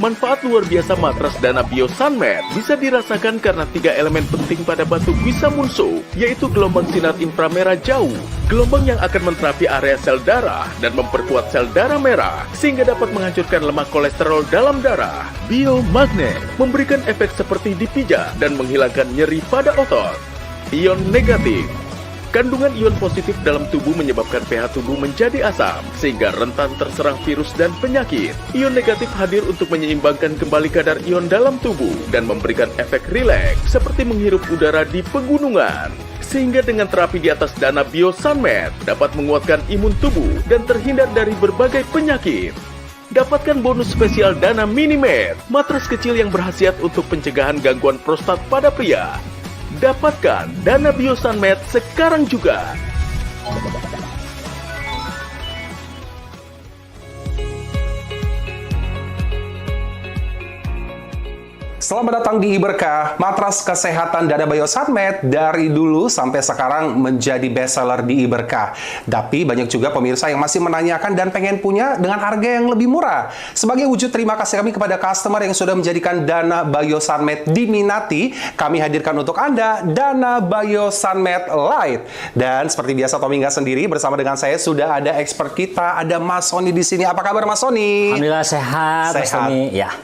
Manfaat luar biasa matras Dana Bio Sunmat bisa dirasakan karena 3 elemen penting pada batu Guisamunso, yaitu gelombang sinar inframerah jauh, gelombang yang akan menterapi area sel darah dan memperkuat sel darah merah, sehingga dapat menghancurkan lemak kolesterol dalam darah. Biomagnet memberikan efek seperti dipijat dan menghilangkan nyeri pada otot. Ion negatif. Kandungan ion positif dalam tubuh menyebabkan pH tubuh menjadi asam, sehingga rentan terserang virus dan penyakit. Ion negatif hadir untuk menyeimbangkan kembali kadar ion dalam tubuh dan memberikan efek rileks, seperti menghirup udara di pegunungan. Sehingga dengan terapi di atas Dana Bio Sunmat dapat menguatkan imun tubuh dan terhindar dari berbagai penyakit. Dapatkan bonus spesial Dana Minimed, matras kecil yang berkhasiat untuk pencegahan gangguan prostat pada pria. Dapatkan Dana Bio Sunmat sekarang juga. Selamat datang di Iberkah, matras kesehatan Dana Bio Sunmat dari dulu sampai sekarang menjadi bestseller di Iberkah. Tapi banyak juga pemirsa yang masih menanyakan dan pengen punya dengan harga yang lebih murah. Sebagai wujud terima kasih kami kepada customer yang sudah menjadikan Dana Bio Sunmat diminati, kami hadirkan untuk Anda Dana Bio Sunmat Lite. Dan seperti biasa Tommy nggak sendiri, bersama dengan saya sudah ada expert kita, ada Mas Sony di sini. Apa kabar Mas Sony? Alhamdulillah sehat. Mas Tommy. Ya.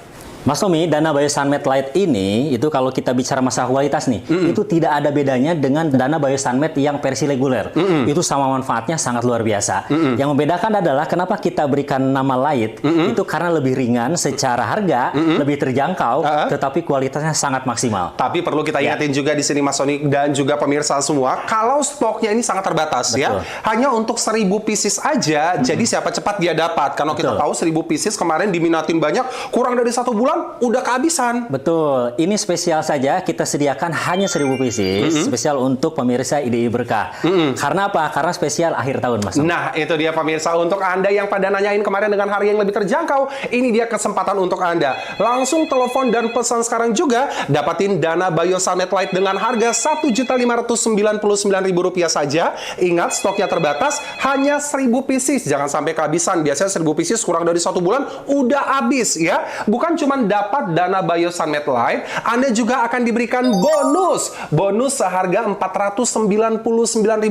Mas Tommy, Dana Bio Sunmat Lite ini, itu kalau kita bicara masalah kualitas nih, itu tidak ada bedanya dengan Dana Bio Sunmat yang versi reguler. Itu sama manfaatnya sangat luar biasa. Yang membedakan adalah kenapa kita berikan nama Lite, itu karena lebih ringan secara harga, lebih terjangkau, tetapi kualitasnya sangat maksimal. Tapi perlu kita ingatin juga di sini Mas Sony dan juga pemirsa semua, kalau stoknya ini sangat terbatas. Betul. Ya. Hanya untuk 1000 pieces aja, jadi siapa cepat dia dapat. Karena kita tahu 1000 pieces kemarin diminatin banyak, kurang dari 1 bulan udah kehabisan. Betul. Ini spesial saja kita sediakan hanya 1000 pieces, spesial untuk pemirsa IDI Berkah. Karena apa? Karena spesial akhir tahun, Mas. Nah, itu dia pemirsa, untuk Anda yang pada nanyain kemarin dengan harga yang lebih terjangkau, ini dia kesempatan untuk Anda. Langsung telepon dan pesan sekarang juga, dapatin Dana Bio Sunmat Lite dengan harga Rp1.599.000 saja. Ingat, stoknya terbatas, hanya 1000 pieces. Jangan sampai kehabisan. Biasanya 1000 pieces kurang dari 1 bulan udah habis ya. Bukan cuma dapat Dana Bio Sunmat Lite, Anda juga akan diberikan bonus seharga Rp499.000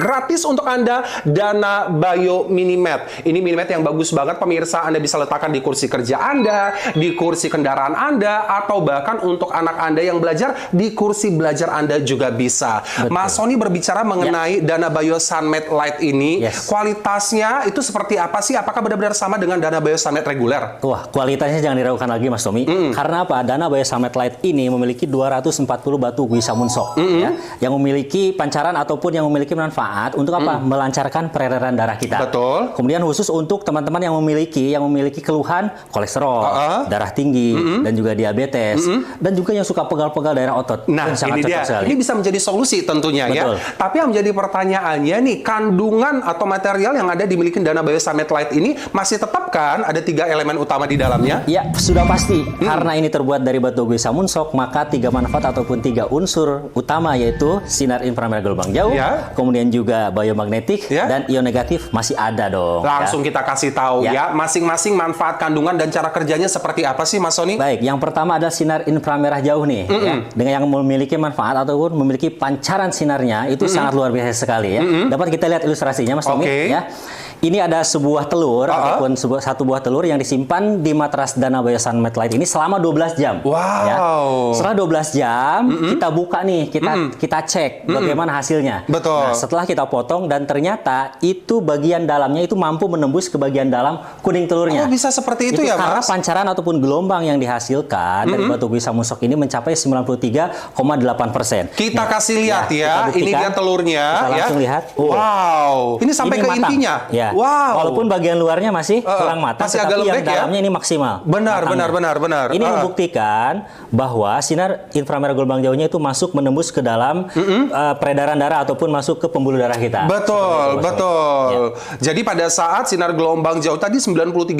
gratis untuk Anda, Dana Bio Minimed. Ini Minimed yang bagus banget pemirsa, Anda bisa letakkan di kursi kerja Anda, di kursi kendaraan Anda, atau bahkan untuk anak Anda yang belajar, di kursi belajar Anda juga bisa. Betul. Mas Sony berbicara mengenai Dana Bio Sunmat Lite ini, kualitasnya itu seperti apa sih? Apakah benar-benar sama dengan Dana Bio Sunmat reguler? Wah, kualitasnya jangan diragukan lagi Mas Tommy. Karena apa? Dana Bio Sunmat Lite ini memiliki 240 batu Guisamunso ya, yang memiliki pancaran ataupun yang memiliki manfaat untuk apa? Melancarkan peredaran darah kita. Betul. Kemudian khusus untuk teman-teman yang memiliki keluhan kolesterol, darah tinggi, dan juga diabetes, dan juga yang suka pegal-pegal daerah otot. Nah, ini dia. Ini bisa menjadi solusi tentunya. Betul. Ya. Tapi yang menjadi pertanyaannya nih, kandungan atau material yang ada dimiliki Dana Bio Sunmat Lite ini masih tetap kan ada 3 elemen utama di dalamnya? Ya, sudah pasti. Karena ini terbuat dari batu Guisamunso, maka 3 manfaat ataupun 3 unsur utama, yaitu sinar inframerah gelombang jauh, kemudian juga biomagnetik, dan ion negatif masih ada dong. Langsung kita kasih tahu ya, masing-masing manfaat kandungan dan cara kerjanya seperti apa sih Mas Sony? Baik, yang pertama adalah sinar inframerah jauh nih, ya, dengan yang memiliki manfaat ataupun memiliki pancaran sinarnya itu sangat luar biasa sekali ya. Dapat kita lihat ilustrasinya Mas Tommy ya. Ini ada sebuah telur ataupun satu buah telur yang disimpan di matras Dana Bio Sunmat Lite ini selama 12 jam. Wow. Ya. Setelah 12 jam kita buka nih, kita cek bagaimana hasilnya. Betul. Nah, setelah kita potong dan ternyata itu bagian dalamnya itu mampu menembus ke bagian dalam kuning telurnya. Oh, bisa seperti itu ya, karena Mas? pancaran ataupun gelombang yang dihasilkan dari batu Guisamunso ini mencapai 93,8%. Kita kasih lihat ya. Ini dia telurnya. Kita langsung lihat. Wow. Ini sampai ke matang. intinya. Ya. Wow. Walaupun bagian luarnya masih kurang matang, masih agak tetapi yang lembek ya? dalamnya ini maksimal. Benar. Ini membuktikan bahwa sinar inframerah gelombang jauhnya itu masuk menembus ke dalam peredaran darah ataupun masuk ke pembuluh darah kita. Betul. Ya. Jadi pada saat sinar gelombang jauh tadi 93,8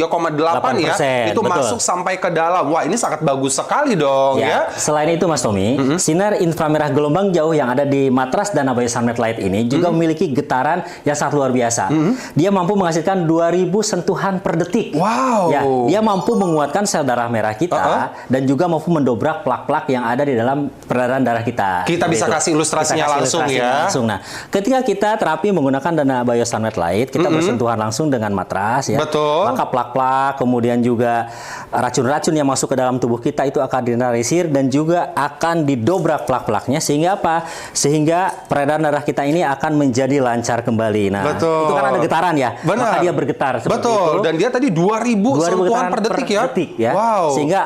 ya, itu masuk sampai ke dalam. Wah, ini sangat bagus sekali dong ya. Selain itu Mas Tommy, sinar inframerah gelombang jauh yang ada di matras Dana Bio Sunmat Lite ini juga memiliki getaran yang sangat luar biasa. Dia mampu menghasilkan 2000 sentuhan per detik. Wow. Ya, dia mampu menguatkan sel darah merah kita dan juga mampu mendobrak plak-plak yang ada di dalam peredaran darah kita. Kita bisa kasih ilustrasinya langsung ya. Nah, ketika kita terapi menggunakan Dana Biosunmet Light, kita bersentuhan langsung dengan matras ya. Betul. Maka plak-plak, kemudian juga racun-racun yang masuk ke dalam tubuh kita itu akan dinetralisir dan juga akan didobrak plak-plaknya sehingga apa? Sehingga peredaran darah kita ini akan menjadi lancar kembali. Nah, betul. itu kan ada getaran ya. Benar. Maka dia bergetar seperti betul. itu. Dan dia tadi 2000 sentuhan per detik ya. Wow. Sehingga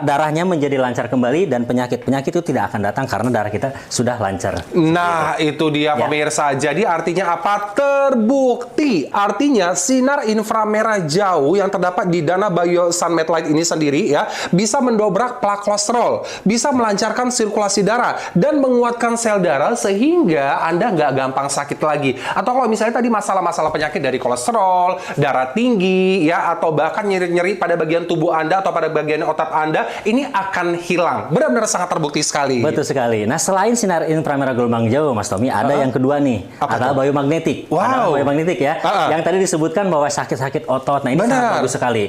darahnya menjadi lancar kembali dan penyakit-penyakit itu tidak akan datang karena darah kita sudah lancar. Nah, itu dia pemirsa. Jadi artinya apa? Terbukti. Artinya sinar inframerah jauh yang terdapat di Dana Biosunmet Light ini sendiri ya bisa mendobrak plak kolesterol, bisa melancarkan sirkulasi darah dan menguatkan sel darah sehingga Anda nggak gampang sakit lagi. Atau kalau misalnya tadi masalah-masalah penyakit dari kolesterol, darah tinggi ya atau bahkan nyeri-nyeri pada bagian tubuh Anda atau pada bagian otot Anda ini akan hilang. Benar-benar sangat terbukti sekali. Betul sekali. Nah, selain sinar inframerah gelombang jauh, Mas Tommy, ada yang kedua nih, adalah biomagnetik. Wow. Biomagnetik ya. Yang tadi disebutkan bahwa sakit-sakit otot. Nah, ini sangat bagus sekali.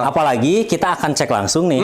Apalagi kita akan cek langsung nih.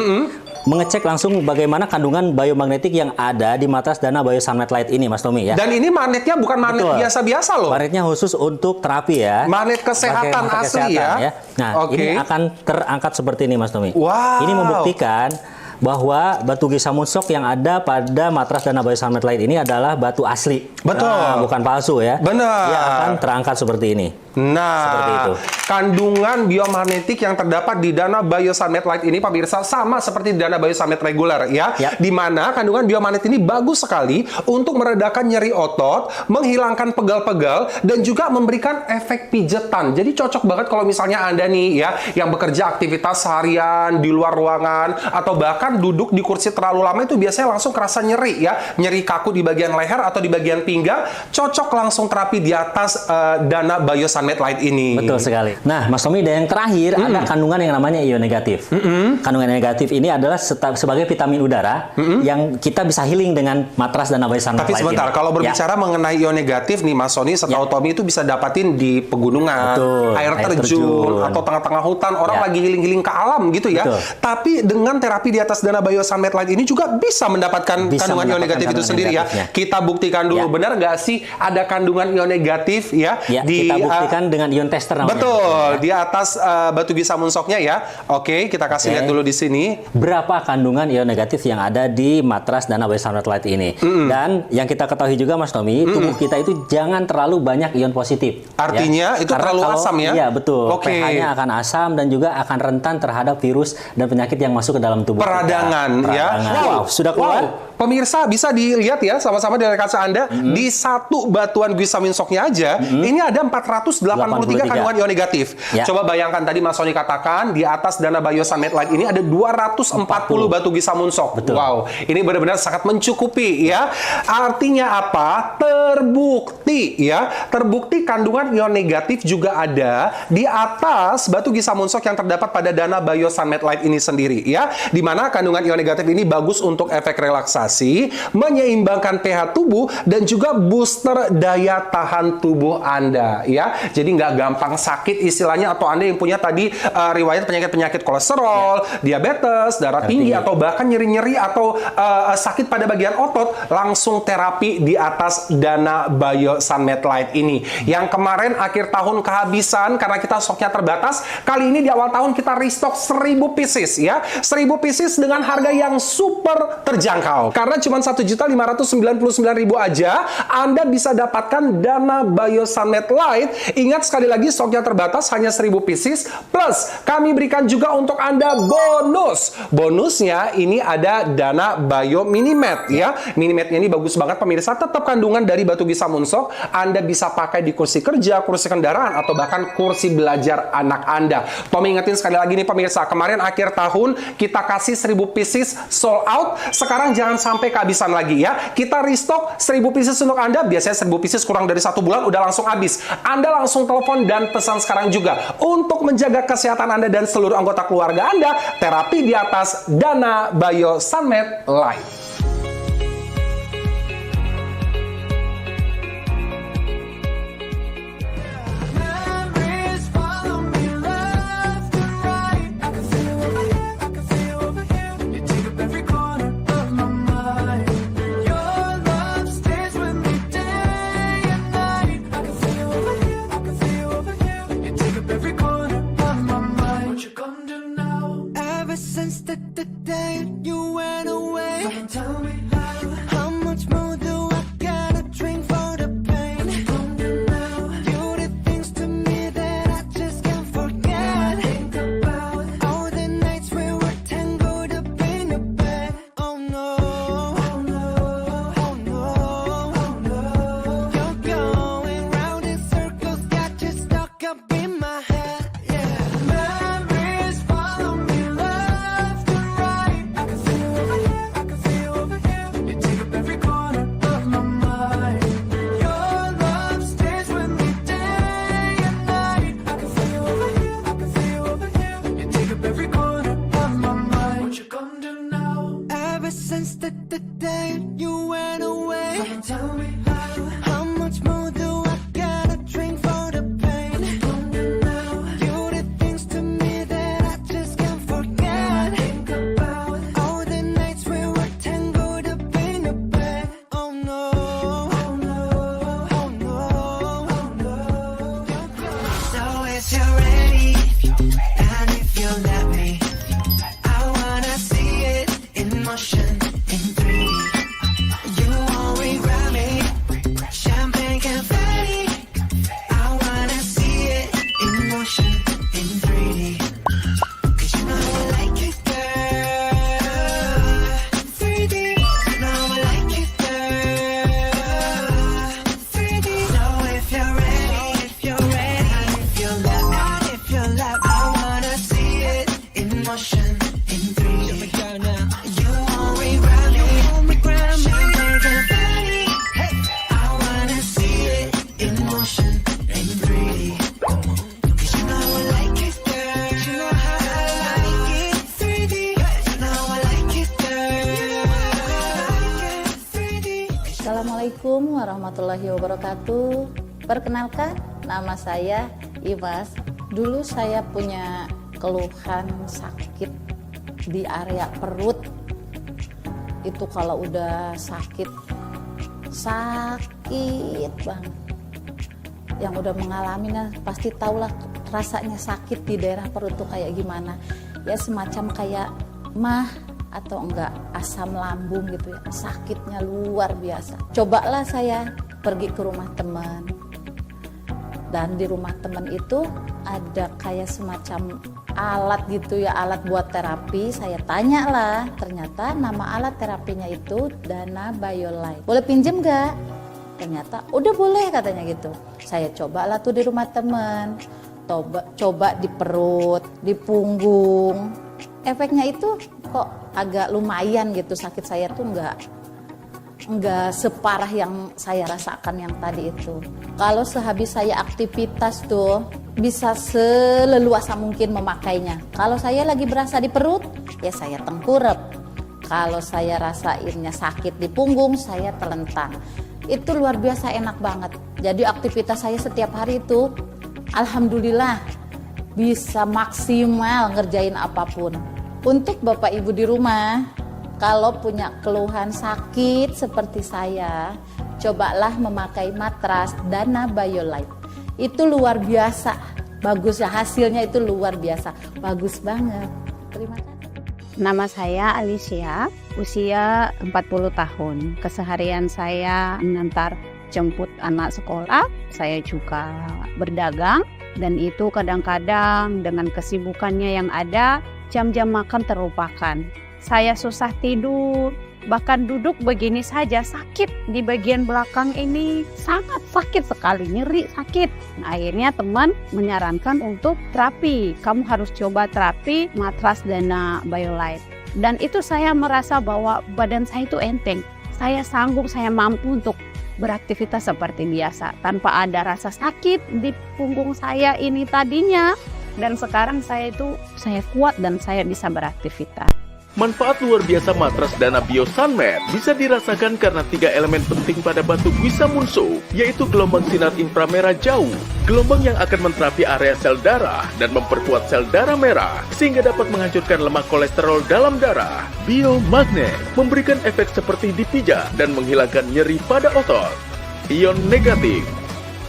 Mengecek langsung bagaimana kandungan biomagnetik yang ada di matras Dana Biosunmet Light ini, Mas Tommy ya. Dan ini magnetnya bukan magnet biasa-biasa loh. Magnetnya khusus untuk terapi ya. Magnet kesehatan asli ya. Nah, ini akan terangkat seperti ini, Mas Tommy. Wow. Ini membuktikan bahwa batu Gisamundsok yang ada pada matras Dana Biosunmet Light ini adalah batu asli. Betul. Nah, bukan palsu ya. Benar. Dia akan terangkat seperti ini. Nah, kandungan biomagnetik yang terdapat di Dana Biosunmet Light ini pemirsa sama seperti di Dana Biosunmet reguler ya. Di mana kandungan biomagnet ini bagus sekali untuk meredakan nyeri otot, menghilangkan pegal-pegal dan juga memberikan efek pijetan. Jadi cocok banget kalau misalnya Anda nih ya yang bekerja aktivitas seharian di luar ruangan atau bahkan duduk di kursi terlalu lama itu biasanya langsung kerasa nyeri ya. Nyeri kaku di bagian leher atau di bagian pinggang, cocok langsung terapi di atas Dana Biosunmet Light ini. Betul sekali. Nah, Mas Tommy, dan yang terakhir ada kandungan yang namanya ion negatif. Kandungan negatif ini adalah sebagai vitamin udara yang kita bisa healing dengan matras Dana Biosunmet Light. Tapi sebentar, kalau berbicara mengenai ion negatif nih Mas Sony, setahu Tommy itu bisa dapatin di pegunungan, air terjun, atau tengah-tengah hutan, orang lagi healing-healing ke alam gitu ya. Tapi dengan terapi di atas Dana Biosunmet Light ini juga bisa mendapatkan kandungan ion negatif itu sendiri ya. Kita buktikan dulu, benar nggak sih ada kandungan ion negatif ya? Kita buktikan dengan ion tester namanya. Betul, di atas batu Gisamundsoknya ya. Oke, kita kasih lihat dulu di sini. Berapa kandungan ion negatif yang ada di matras Dana Biosunmet Light ini. Dan yang kita ketahui juga Mas Tommy, tubuh kita itu jangan terlalu banyak ion positif. Artinya itu karena terlalu asam ya? Iya, betul. pH-nya akan asam dan juga akan rentan terhadap virus dan penyakit yang masuk ke dalam tubuh Peradangan kita. ya. Wow, sudah keluar. Pemirsa bisa dilihat ya sama-sama dari kaca Anda di satu batuan Gisamundsoknya aja ini ada 483 kandungan ion negatif. Coba bayangkan tadi Mas Sony katakan di atas Dana Biosunmet Light ini ada 240 batu Gisamundsok. Wow, ini benar-benar sangat mencukupi ya. Artinya apa? Terbukti ya. Terbukti kandungan ion negatif juga ada di atas batu Gisamundsok yang terdapat pada Dana Biosunmet Light ini sendiri ya. Di mana kandungan ion negatif ini bagus untuk efek relaksasi, menyeimbangkan pH tubuh dan juga booster daya tahan tubuh Anda ya. Jadi nggak gampang sakit istilahnya, atau Anda yang punya tadi riwayat penyakit-penyakit kolesterol, diabetes, darah tinggi atau bahkan nyeri-nyeri atau sakit pada bagian otot, langsung terapi di atas Dana Biosunmet Light ini. Yang kemarin akhir tahun kehabisan karena kita stoknya terbatas, kali ini di awal tahun kita restock 1000 pieces ya. 1000 pieces dengan harga yang super terjangkau. Karena cuma 1.599.000 aja, Anda bisa dapatkan Dana Biosunmet Light. Ingat sekali lagi, stoknya terbatas, hanya 1000 pieces. Plus, kami berikan juga untuk Anda bonus. Bonusnya ini ada Dana Bio Minimat ya. Minimatnya ini bagus banget pemirsa. Tetap kandungan dari batu Gisamundsok. Anda bisa pakai di kursi kerja, kursi kendaraan, atau bahkan kursi belajar anak Anda. Tommy ingetin sekali lagi nih pemirsa, kemarin akhir tahun kita kasih 1000 pieces sold out. Sekarang jangan sampai kehabisan lagi ya. Kita restock 1000 pieces untuk Anda. Biasanya 1000 pieces kurang dari 1 bulan udah langsung habis. Anda langsung telepon dan pesan sekarang juga. Untuk menjaga kesehatan Anda dan seluruh anggota keluarga Anda, terapi di atas Dana Biosunmet Light. since the day you went away. Tell me how much more do I gotta drink for the pain? You did things to me that I just can't forget. Think about all the nights we were tangled up in a bed. Oh no, oh no, oh no, oh no. So if you're ready, and if you let me, I wanna see it in motion in 3D. You always grab me, champagne confetti. I wanna see it in motion in 3D. 'Cause you know I like it, girl. 3D. You know I like it, girl. 3D. So if you're ready, if you're ready, if you let me, if you let me, I wanna see it in motion in 3D. You always grab me, champagne confetti. Hey, I wanna see it in motion in 3D. 'Cause you know I like it, girl. You know how I like it, 3D. You know I like it, girl. 3D. Assalamualaikum warahmatullahi wabarakatuh. Perkenalkan, nama saya Imas. Dulu saya punya keluhan sakit di area perut. Itu kalau udah sakit banget. Yang udah mengalaminya pasti tahulah rasanya sakit di daerah perut tuh kayak gimana. Ya semacam kayak mah atau enggak asam lambung gitu ya. Sakitnya luar biasa. Cobalah saya pergi ke rumah teman. Dan di rumah teman itu ada kayak semacam alat gitu ya, alat buat terapi. Saya tanya lah, ternyata nama alat terapinya itu Dana Biolife. Boleh pinjem gak? Ternyata udah boleh katanya gitu. Saya cobalah tuh di rumah teman. Coba di perut, di punggung. Efeknya itu kok agak lumayan gitu, sakit saya tuh enggak separah yang saya rasakan yang tadi itu. Kalau sehabis saya aktivitas tuh bisa seleluasa mungkin memakainya. Kalau saya lagi berasa di perut, ya saya tengkurap. Kalau saya rasainnya sakit di punggung, saya telentang. Itu luar biasa enak banget. Jadi aktivitas saya setiap hari itu, alhamdulillah bisa maksimal ngerjain apapun. Untuk Bapak Ibu di rumah, kalau punya keluhan sakit seperti saya, cobalah memakai matras Dana Biolife. Itu luar biasa, bagus ya, hasilnya itu luar biasa, bagus banget. Terima kasih. Nama saya Alicia, usia 40 tahun. Keseharian saya mengantar jemput anak sekolah, saya juga berdagang, dan itu kadang-kadang dengan kesibukannya yang ada, jam-jam makan terlupakan. Saya susah tidur, bahkan duduk begini saja sakit di bagian belakang ini, sangat sakit sekali, nyeri sakit. Akhirnya teman menyarankan untuk terapi, kamu harus coba terapi matras Dana Biolife. Dan itu saya merasa bahwa badan saya itu enteng, saya sanggup, saya mampu untuk beraktivitas seperti biasa tanpa ada rasa sakit di punggung saya ini tadinya. Dan sekarang saya kuat dan saya bisa beraktivitas. Manfaat luar biasa matras Dana Bio Sunmat bisa dirasakan karena 3 elemen penting pada batu Guisa Munso, yaitu gelombang sinar inframerah jauh, gelombang yang akan menterapi area sel darah dan memperkuat sel darah merah, sehingga dapat menghancurkan lemak kolesterol dalam darah. Biomagnet memberikan efek seperti dipijat dan menghilangkan nyeri pada otot. Ion negatif.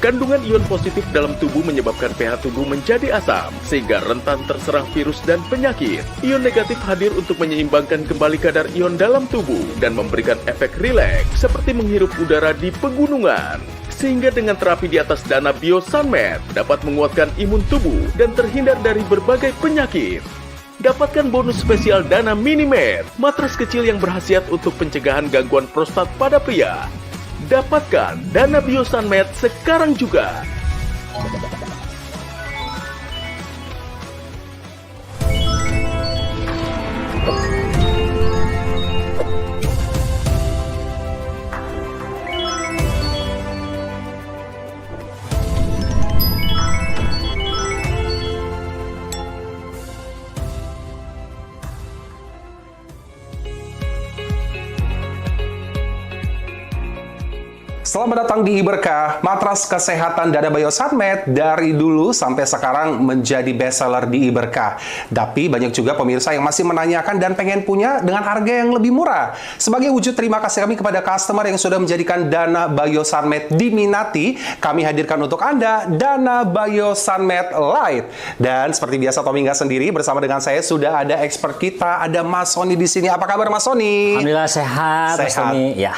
Kandungan ion positif dalam tubuh menyebabkan pH tubuh menjadi asam, sehingga rentan terserang virus dan penyakit. Ion negatif hadir untuk menyeimbangkan kembali kadar ion dalam tubuh dan memberikan efek rileks, seperti menghirup udara di pegunungan. Sehingga dengan terapi di atas Dana Bio Sunmat dapat menguatkan imun tubuh dan terhindar dari berbagai penyakit. Dapatkan bonus spesial Dana Minimed, matras kecil yang berkhasiat untuk pencegahan gangguan prostat pada pria. Dapatkan Dana Bio Sunmat sekarang juga. Selamat datang di Iberkah. Matras kesehatan Dana Biosanmed dari dulu sampai sekarang menjadi bestseller di Iberkah. Tapi banyak juga pemirsa yang masih menanyakan dan pengen punya dengan harga yang lebih murah. Sebagai wujud terima kasih kami kepada customer yang sudah menjadikan Dana Biosanmed diminati, kami hadirkan untuk Anda Dana Biosanmed Lite. Dan seperti biasa Tommy nggak sendiri, bersama dengan saya sudah ada expert kita, ada Mas Sony di sini. Apa kabar Mas Sony? Alhamdulillah sehat, Mas Tommy. Ya.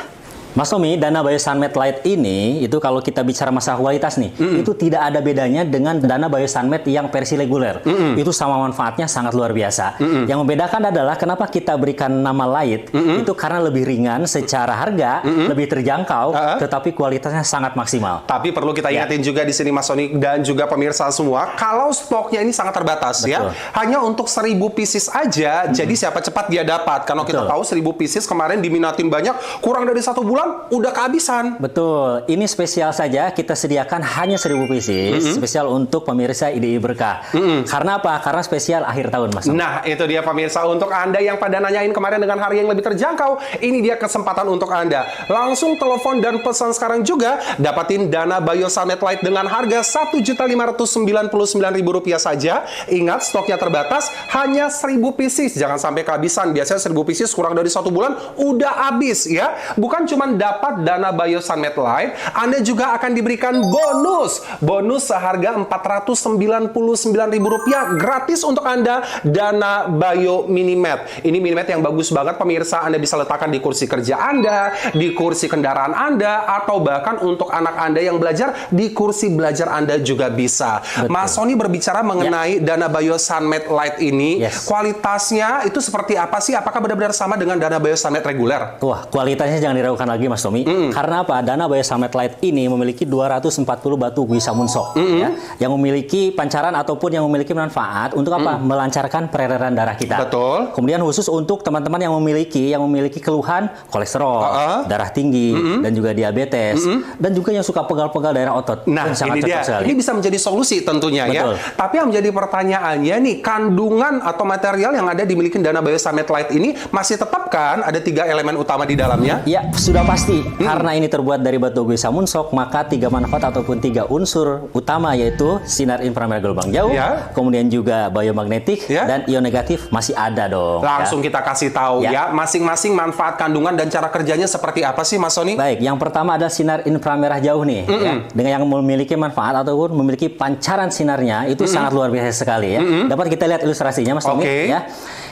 Mas Tommy, Dana Biosanmed Lite ini, itu kalau kita bicara masalah kualitas nih, itu tidak ada bedanya dengan Dana Biosanmed yang versi reguler. Itu sama manfaatnya sangat luar biasa. Yang membedakan adalah kenapa kita berikan nama Lite, itu karena lebih ringan secara harga, lebih terjangkau, tetapi kualitasnya sangat maksimal. Tapi perlu kita ingatin juga di sini Mas Sony dan juga pemirsa semua, kalau stoknya ini sangat terbatas. Betul. Ya. Hanya untuk 1000 pieces aja, jadi siapa cepat dia dapat. Karena kita tahu 1000 pieces kemarin diminatin banyak, kurang dari 1 bulan udah kehabisan. Betul. Ini spesial saja kita sediakan hanya 1000 pieces, spesial untuk pemirsa IDI Berkah. Karena apa? Karena spesial akhir tahun, Mas. Nah, itu dia pemirsa untuk Anda yang pada nanyain kemarin dengan harga yang lebih terjangkau. Ini dia kesempatan untuk Anda. Langsung telepon dan pesan sekarang juga, dapatin Dana Biosanmed Lite dengan harga Rp1.599.000 saja. Ingat, stoknya terbatas, hanya 1000 pieces. Jangan sampai kehabisan. Biasanya 1000 pieces kurang dari 1 bulan udah habis ya. Bukan cuma dapat Dana Biosanmed Lite, Anda juga akan diberikan bonus. Bonus seharga Rp499.000 gratis untuk Anda, Dana Bio Minimat. Ini Minimat yang bagus banget pemirsa. Anda bisa letakkan di kursi kerja Anda, di kursi kendaraan Anda, atau bahkan untuk anak Anda yang belajar, di kursi belajar Anda juga bisa. Betul. Mas Sony berbicara mengenai Dana Biosanmed Lite ini, kualitasnya itu seperti apa sih? Apakah benar-benar sama dengan Dana Biosanmed reguler? Wah, kualitasnya jangan diragukan lagi Mas Tommy. Karena apa? Dana Biosanmed Lite ini memiliki 240 batu guisa munsok ya, yang memiliki pancaran ataupun yang memiliki manfaat untuk apa? Melancarkan peredaran darah kita. Betul. Kemudian khusus untuk teman-teman yang memiliki keluhan kolesterol, darah tinggi, dan juga diabetes, dan juga yang suka pegal-pegal daerah otot. Nah, sangat ini dia. cocok sekali. Ini bisa menjadi solusi tentunya. Betul. Ya. Tapi yang menjadi pertanyaannya nih, kandungan atau material yang ada dimiliki Dana Biosanmed Lite ini masih tetap kan ada 3 elemen utama di dalamnya? Ya, sudah pasti. Karena ini terbuat dari batu guisa munsok, maka 3 manfaat ataupun 3 unsur utama yaitu sinar inframerah gelombang jauh, kemudian juga biomagnetik, dan ion negatif masih ada dong. Langsung kita kasih tahu ya, masing-masing manfaat kandungan dan cara kerjanya seperti apa sih Mas Sony? Baik, yang pertama adalah sinar inframerah jauh nih, ya, dengan yang memiliki manfaat ataupun memiliki pancaran sinarnya itu sangat luar biasa sekali ya. Dapat kita lihat ilustrasinya Mas Tommy ya.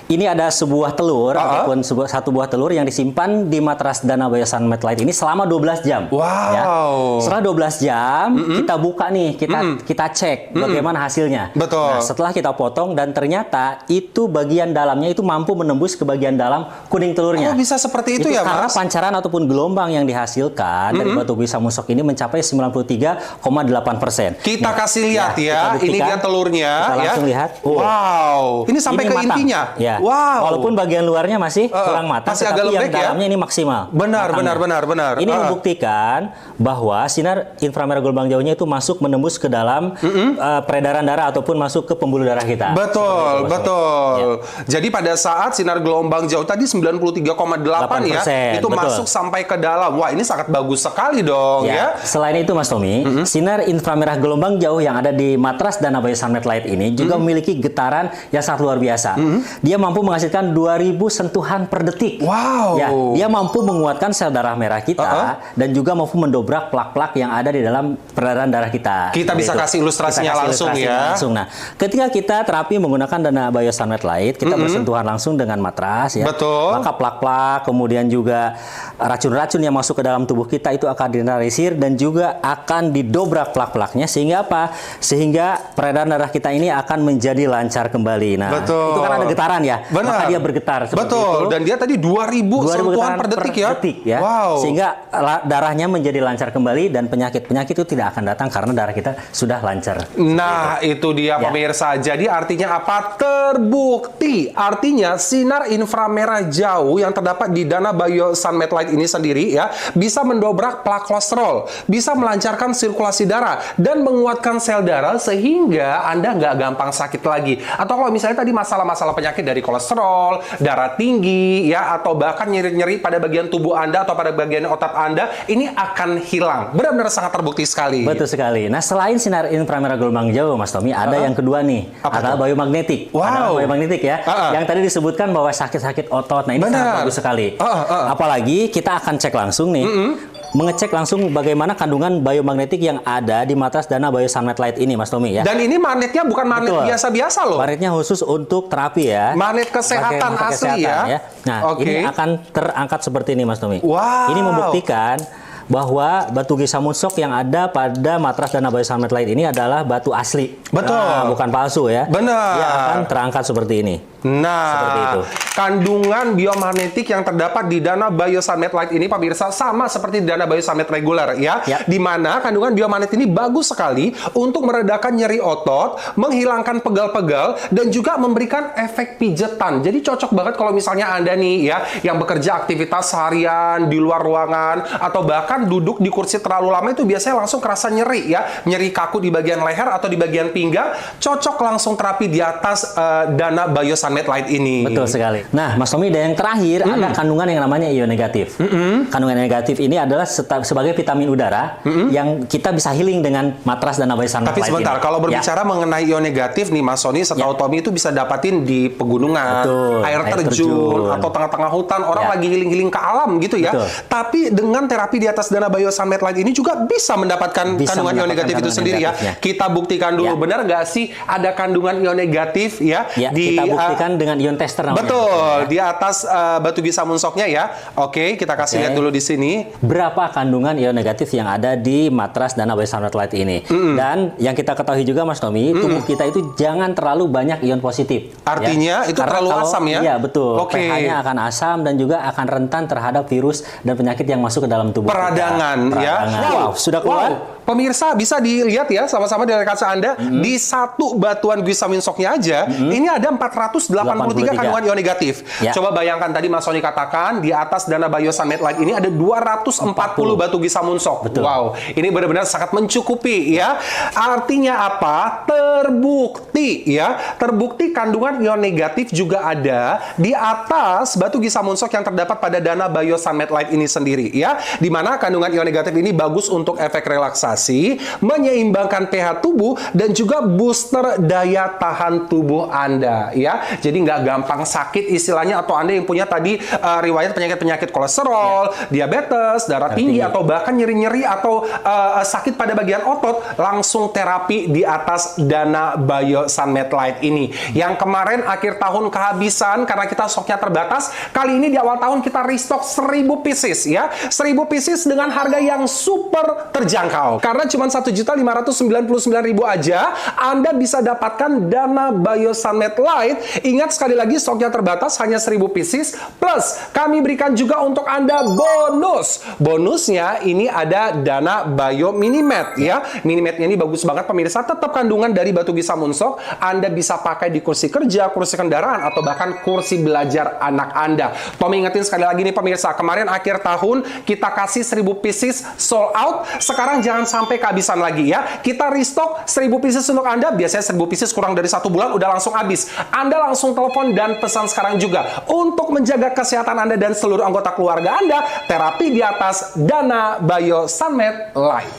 Ini ada sebuah telur ataupun satu buah telur yang disimpan di matras Dana Biosanmed Lite ini selama 12 jam. Wow. Ya. Setelah 12 jam kita buka nih, kita cek bagaimana hasilnya. Betul. Nah, setelah kita potong dan ternyata itu bagian dalamnya itu mampu menembus ke bagian dalam kuning telurnya. Oh, bisa seperti itu ya, karena Mas? pancaran ataupun gelombang yang dihasilkan dari batu guisa munsok ini mencapai 93,8%. Kita kasih lihat ya. Ini dia telurnya. Kita langsung lihat. Wow. Ini sampai ke matang. intinya. Ya. Wow. Walaupun bagian luarnya masih kurang matang, masih agak tetapi yang lembek ya? dalamnya ini maksimal. Benar. Ini membuktikan bahwa sinar inframerah gelombang jauhnya itu masuk menembus ke dalam peredaran darah ataupun masuk ke pembuluh darah kita. Betul. Jadi pada saat sinar gelombang jauh tadi 93,8 ya, itu masuk sampai ke dalam. Wah, ini sangat bagus sekali dong ya. Selain itu Mas Tommy, sinar inframerah gelombang jauh yang ada di matras Dana Biosanmed Lite ini juga memiliki getaran yang sangat luar biasa. Dia mampu menghasilkan 2000 sentuhan per detik. Wow. Ya, dia mampu menguatkan sel darah merah kita dan juga mampu mendobrak plak-plak yang ada di dalam peredaran darah kita. Kita bisa kasih ilustrasinya langsung ya. Nah, ketika kita terapi menggunakan Dana Biosanmed Lite, kita bersentuhan langsung dengan matras ya. Betul. Maka plak-plak, kemudian juga racun-racun yang masuk ke dalam tubuh kita itu akan dinetralisir dan juga akan didobrak plak-plaknya sehingga apa? Sehingga peredaran darah kita ini akan menjadi lancar kembali. Nah, itu kan ada getaran ya. Maka dia bergetar seperti itu. Dan dia tadi 2000 sentuhan per detik ya. Wow. Sehingga darahnya menjadi lancar kembali dan penyakit-penyakit itu tidak akan datang karena darah kita sudah lancar. Nah, itu dia pemirsa. Jadi artinya apa? Terbukti. Artinya sinar inframerah jauh yang terdapat di Dana Biosanmed Lite ini sendiri ya bisa mendobrak plak kolesterol, bisa melancarkan sirkulasi darah dan menguatkan sel darah sehingga Anda nggak gampang sakit lagi. Atau kalau misalnya tadi masalah-masalah penyakit dari kolesterol, darah tinggi, ya, atau bahkan nyeri-nyeri pada bagian tubuh Anda atau pada bagian otot Anda, ini akan hilang. Benar-benar sangat terbukti sekali. Betul sekali. Nah, selain sinar inframerah gelombang jauh, Mas Tommy, ada yang kedua nih, adalah biomagnetik. Wow. Adalah biomagnetik ya. Yang tadi disebutkan bahwa sakit-sakit otot. Nah, ini sangat bagus sekali. Apalagi kita akan cek langsung nih. Mengecek langsung bagaimana kandungan biomagnetik yang ada di matras Dana Bio Sunmet Light ini, Mas Tommy ya. Dan ini magnetnya bukan magnet biasa-biasa loh. Magnetnya khusus untuk terapi ya. Magnet kesehatan asli ya. Nah, ini akan terangkat seperti ini, Mas Tommy. Wow. Ini membuktikan bahwa batu Gisamundsok yang ada pada matras Dana Bio Sunmet Light ini adalah batu asli. Betul. Nah, bukan palsu ya. Benar. Dia akan terangkat seperti ini. Nah, seperti itu. Kandungan biomagnetik yang terdapat di Dana Bio Sunmet Light ini, pemirsa, sama seperti Dana Bio Sunmet reguler ya. Di mana kandungan biomagnetik ini bagus sekali untuk meredakan nyeri otot, menghilangkan pegal-pegal, dan juga memberikan efek pijetan. Jadi cocok banget kalau misalnya Anda nih ya, yang bekerja aktivitas seharian di luar ruangan, atau bahkan duduk di kursi terlalu lama, itu biasanya langsung kerasa nyeri ya. Nyeri kaku di bagian leher atau di bagian pinggang, cocok langsung terapi di atas Dana Bio Sunmet Light ini. Betul sekali. Nah, Mas Tommy, dan yang terakhir ada kandungan yang namanya ion negatif. Kandungan negatif ini adalah sebagai vitamin udara yang kita bisa healing dengan matras Dana Bio Sunmet Light. Tapi sebentar, kalau berbicara mengenai ion negatif nih, Mas Sony, setahu Tommy itu bisa dapatin di pegunungan, air terjun, atau tengah-tengah hutan, orang lagi healing-healing ke alam gitu ya. Tapi dengan terapi di atas Dana Bio Sunmet Light ini juga bisa mendapatkan kandungan ion negatif itu sendiri ya. Kita buktikan dulu, benar nggak sih ada kandungan ion negatif ya? Kita buktikan dengan ion tester namanya. Betul, di atas batu Gisamundsoknya ya. Oke, kita kasih lihat dulu di sini. Berapa kandungan ion negatif yang ada di matras Dana Bio Sunmet Light ini. Dan yang kita ketahui juga, Mas Tommy, tubuh kita itu jangan terlalu banyak ion positif. Artinya itu karena terlalu asam ya? Iya, betul. pH-nya akan asam dan juga akan rentan terhadap virus dan penyakit yang masuk ke dalam tubuh peradangan kita. Ya. Wow, sudah keluar. Pemirsa bisa dilihat ya sama-sama dari kaca Anda, di satu batuan Gisamundsoknya aja ini ada 483 kandungan ion negatif. Coba bayangkan tadi Mas Sony katakan di atas Dana Bio Sunmet Light ini ada 240 batu Gisamundsok. Wow, ini benar-benar sangat mencukupi ya. Artinya apa? Terbukti ya. Terbukti kandungan ion negatif juga ada di atas batu Gisamundsok yang terdapat pada Dana Bio Sunmet Light ini sendiri ya. Di mana kandungan ion negatif ini bagus untuk efek relaksasi, menyeimbangkan pH tubuh, dan juga booster daya tahan tubuh Anda ya. Jadi nggak gampang sakit istilahnya, atau Anda yang punya tadi riwayat penyakit-penyakit kolesterol, diabetes, darah tinggi, atau bahkan nyeri-nyeri atau sakit pada bagian otot, langsung terapi di atas Dana Bio Sunmet Light ini. Yang kemarin akhir tahun kehabisan karena kita stoknya terbatas, kali ini di awal tahun kita restock 1000 pieces ya. 1000 pieces dengan harga yang super terjangkau. Karena cuma 1.599.000 aja, Anda bisa dapatkan Dana Bio Sunmet Light. Ingat sekali lagi, stoknya terbatas, hanya 1000 pieces. Plus, kami berikan juga untuk Anda bonus. Bonusnya ini ada Dana Bio Minimat ya. Minimatnya ini bagus banget pemirsa. Tetap kandungan dari batu Gisamundsok. Anda bisa pakai di kursi kerja, kursi kendaraan, atau bahkan kursi belajar anak Anda. Tommy ingetin sekali lagi nih pemirsa, kemarin akhir tahun kita kasih 1000 pieces sold out. Sekarang jangan sampai kehabisan lagi ya. Kita restock 1000 pieces untuk Anda. Biasanya 1000 pieces kurang dari 1 bulan udah langsung habis. Anda langsung telepon dan pesan sekarang juga. Untuk menjaga kesehatan Anda dan seluruh anggota keluarga Anda, terapi di atas Dana Bio Sunmet Light.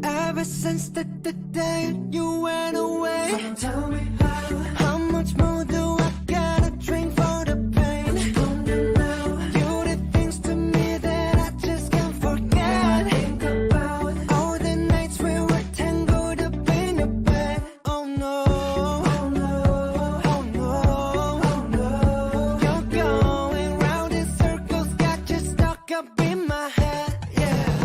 Ever since the day you went away, tell me how much more do I gotta drink for the pain? You did things to me that I just can't forget. Think about all the nights we were tangled up in your bed. Oh no, oh no, oh no, oh no. You're going round in circles, got you stuck up in my head.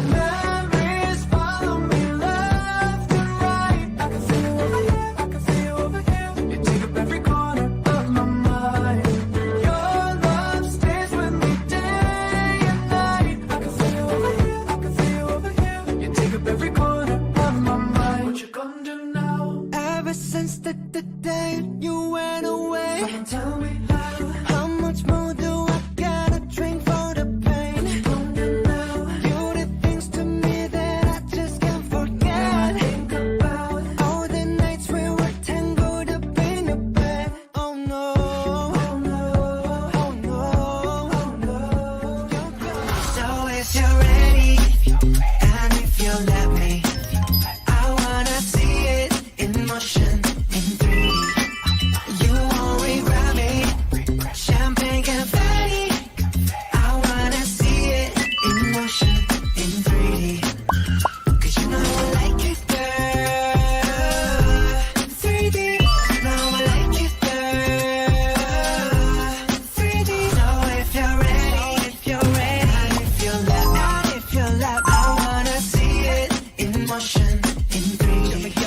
Memories follow me left and right. I can feel Since the day you went away, tell me how much more do I gotta drink for the pain? You did things to me that I just can't forget. Think about all the nights we were tangled up in the bed. Oh no, oh no, oh no, oh no. So if you're ready, and if you let me, I wanna see it in motion in 3D. You only grab me, champagne confetti. I wanna see it in motion in 3D. 'Cause you know I like it, girl. 3D. You know I like it, girl. 3D. So if you're ready, if you're ready, if you let me, if you let me, I wanna see it in motion in 3D.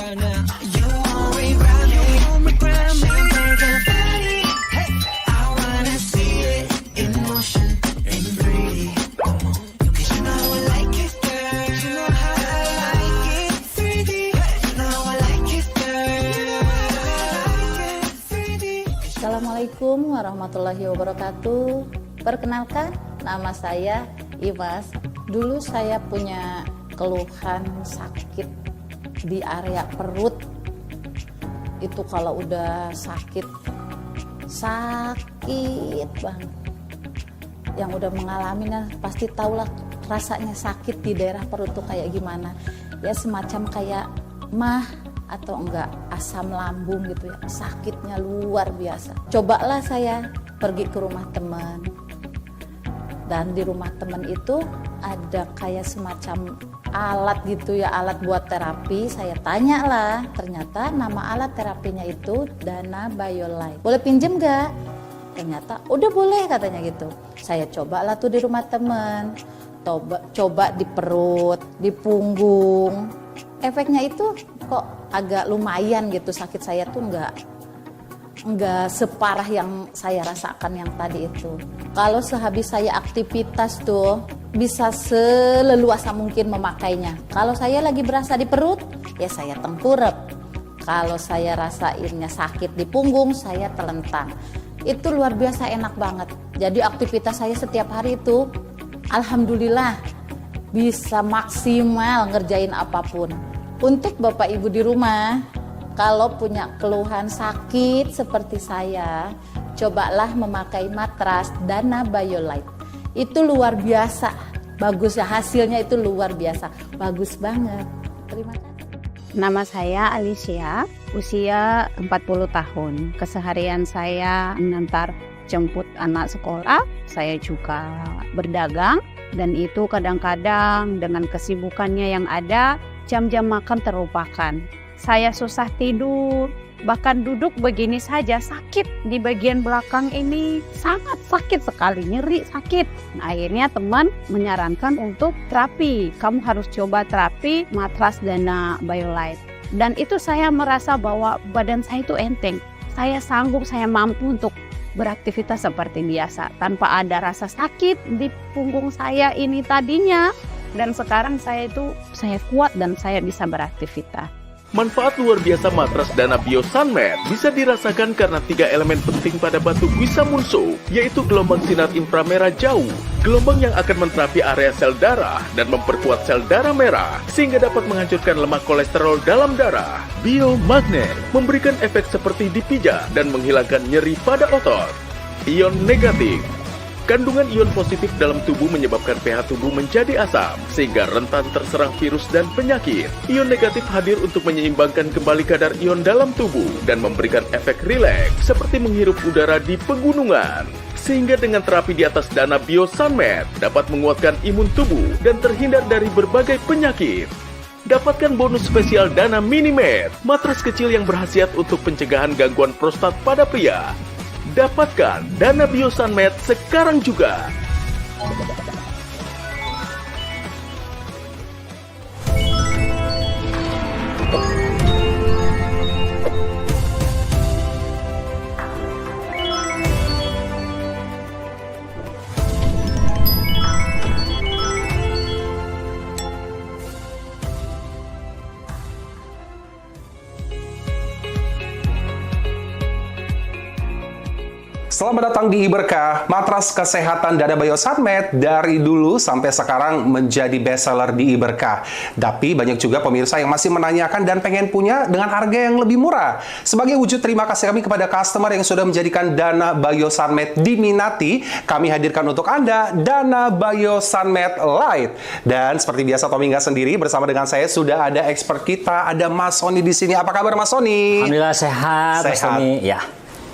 You only grab me, champagne confetti. Hey, I wanna see it in motion in 3D. 'Cause you know I like it, girl. You know how I like it. 3D. You know I like it, girl. 3D. Assalamualaikum warahmatullahi wabarakatuh. Perkenalkan, nama saya Imas. Dulu saya punya keluhan sakit di area perut. Itu kalau udah sakit banget. Yang udah mengalaminya pasti tahulah rasanya sakit di daerah perut tuh kayak gimana. Ya semacam kayak mah atau enggak asam lambung gitu ya. Sakitnya luar biasa. Cobalah saya pergi ke rumah teman. Dan di rumah teman itu ada kayak semacam alat gitu ya, alat buat terapi. Saya tanya lah, ternyata nama alat terapinya itu Dana Biolight. Boleh pinjem gak? Ternyata udah boleh katanya gitu. Saya cobalah tuh di rumah teman. Coba di perut, di punggung. Efeknya itu kok agak lumayan gitu, sakit saya tuh enggak separah yang saya rasakan yang tadi itu. Kalau sehabis saya aktivitas tuh bisa seleluasa mungkin memakainya. Kalau saya lagi berasa di perut, ya saya tengkurap. Kalau saya rasainnya sakit di punggung, saya telentang. Itu luar biasa enak banget. Jadi aktivitas saya setiap hari itu, alhamdulillah bisa maksimal ngerjain apapun. Untuk Bapak Ibu di rumah, kalau punya keluhan sakit seperti saya, cobalah memakai matras Dana Biolight. Itu luar biasa, bagus ya, hasilnya itu luar biasa, bagus banget. Terima kasih. Nama saya Alicia, usia 40 tahun. Keseharian saya mengantar jemput anak sekolah, saya juga berdagang, dan itu kadang-kadang dengan kesibukannya yang ada, jam-jam makan terlupakan. Saya susah tidur, bahkan duduk begini saja sakit di bagian belakang ini, sangat sakit sekali, nyeri sakit. Nah, akhirnya teman menyarankan untuk terapi. Kamu harus coba terapi matras Dana Biolight. Dan itu saya merasa bahwa badan saya itu enteng. Saya sanggup, saya mampu untuk beraktivitas seperti biasa tanpa ada rasa sakit di punggung saya ini tadinya. Dan sekarang saya kuat dan saya bisa beraktivitas. Manfaat luar biasa matras Dana Bio Sunmed bisa dirasakan karena 3 elemen penting pada batu Guisa Munso, yaitu gelombang sinar inframerah jauh, gelombang yang akan menterapi area sel darah dan memperkuat sel darah merah, sehingga dapat menghancurkan lemak kolesterol dalam darah. Biomagnet memberikan efek seperti dipijat dan menghilangkan nyeri pada otot. Ion negatif. Kandungan ion positif dalam tubuh menyebabkan pH tubuh menjadi asam, sehingga rentan terserang virus dan penyakit. Ion negatif hadir untuk menyeimbangkan kembali kadar ion dalam tubuh dan memberikan efek rileks, seperti menghirup udara di pegunungan. Sehingga dengan terapi di atas Dana Bio Sunmed dapat menguatkan imun tubuh dan terhindar dari berbagai penyakit. Dapatkan bonus spesial Dana Minimed, matras kecil yang berkhasiat untuk pencegahan gangguan prostat pada pria. Dapatkan Dana Bio Sunmed sekarang juga. Selamat datang di Iberkah, matras kesehatan Dana Biosanmed dari dulu sampai sekarang menjadi bestseller di Iberkah. Tapi banyak juga pemirsa yang masih menanyakan dan pengen punya dengan harga yang lebih murah. Sebagai wujud terima kasih kami kepada customer yang sudah menjadikan Dana Biosanmed diminati, kami hadirkan untuk Anda Dana Biosanmed Lite. Dan seperti biasa Tommy nggak sendiri, bersama dengan saya sudah ada expert kita, ada Mas Sony di sini. Apa kabar Mas Sony? Alhamdulillah sehat, Mas Tommy. Ya.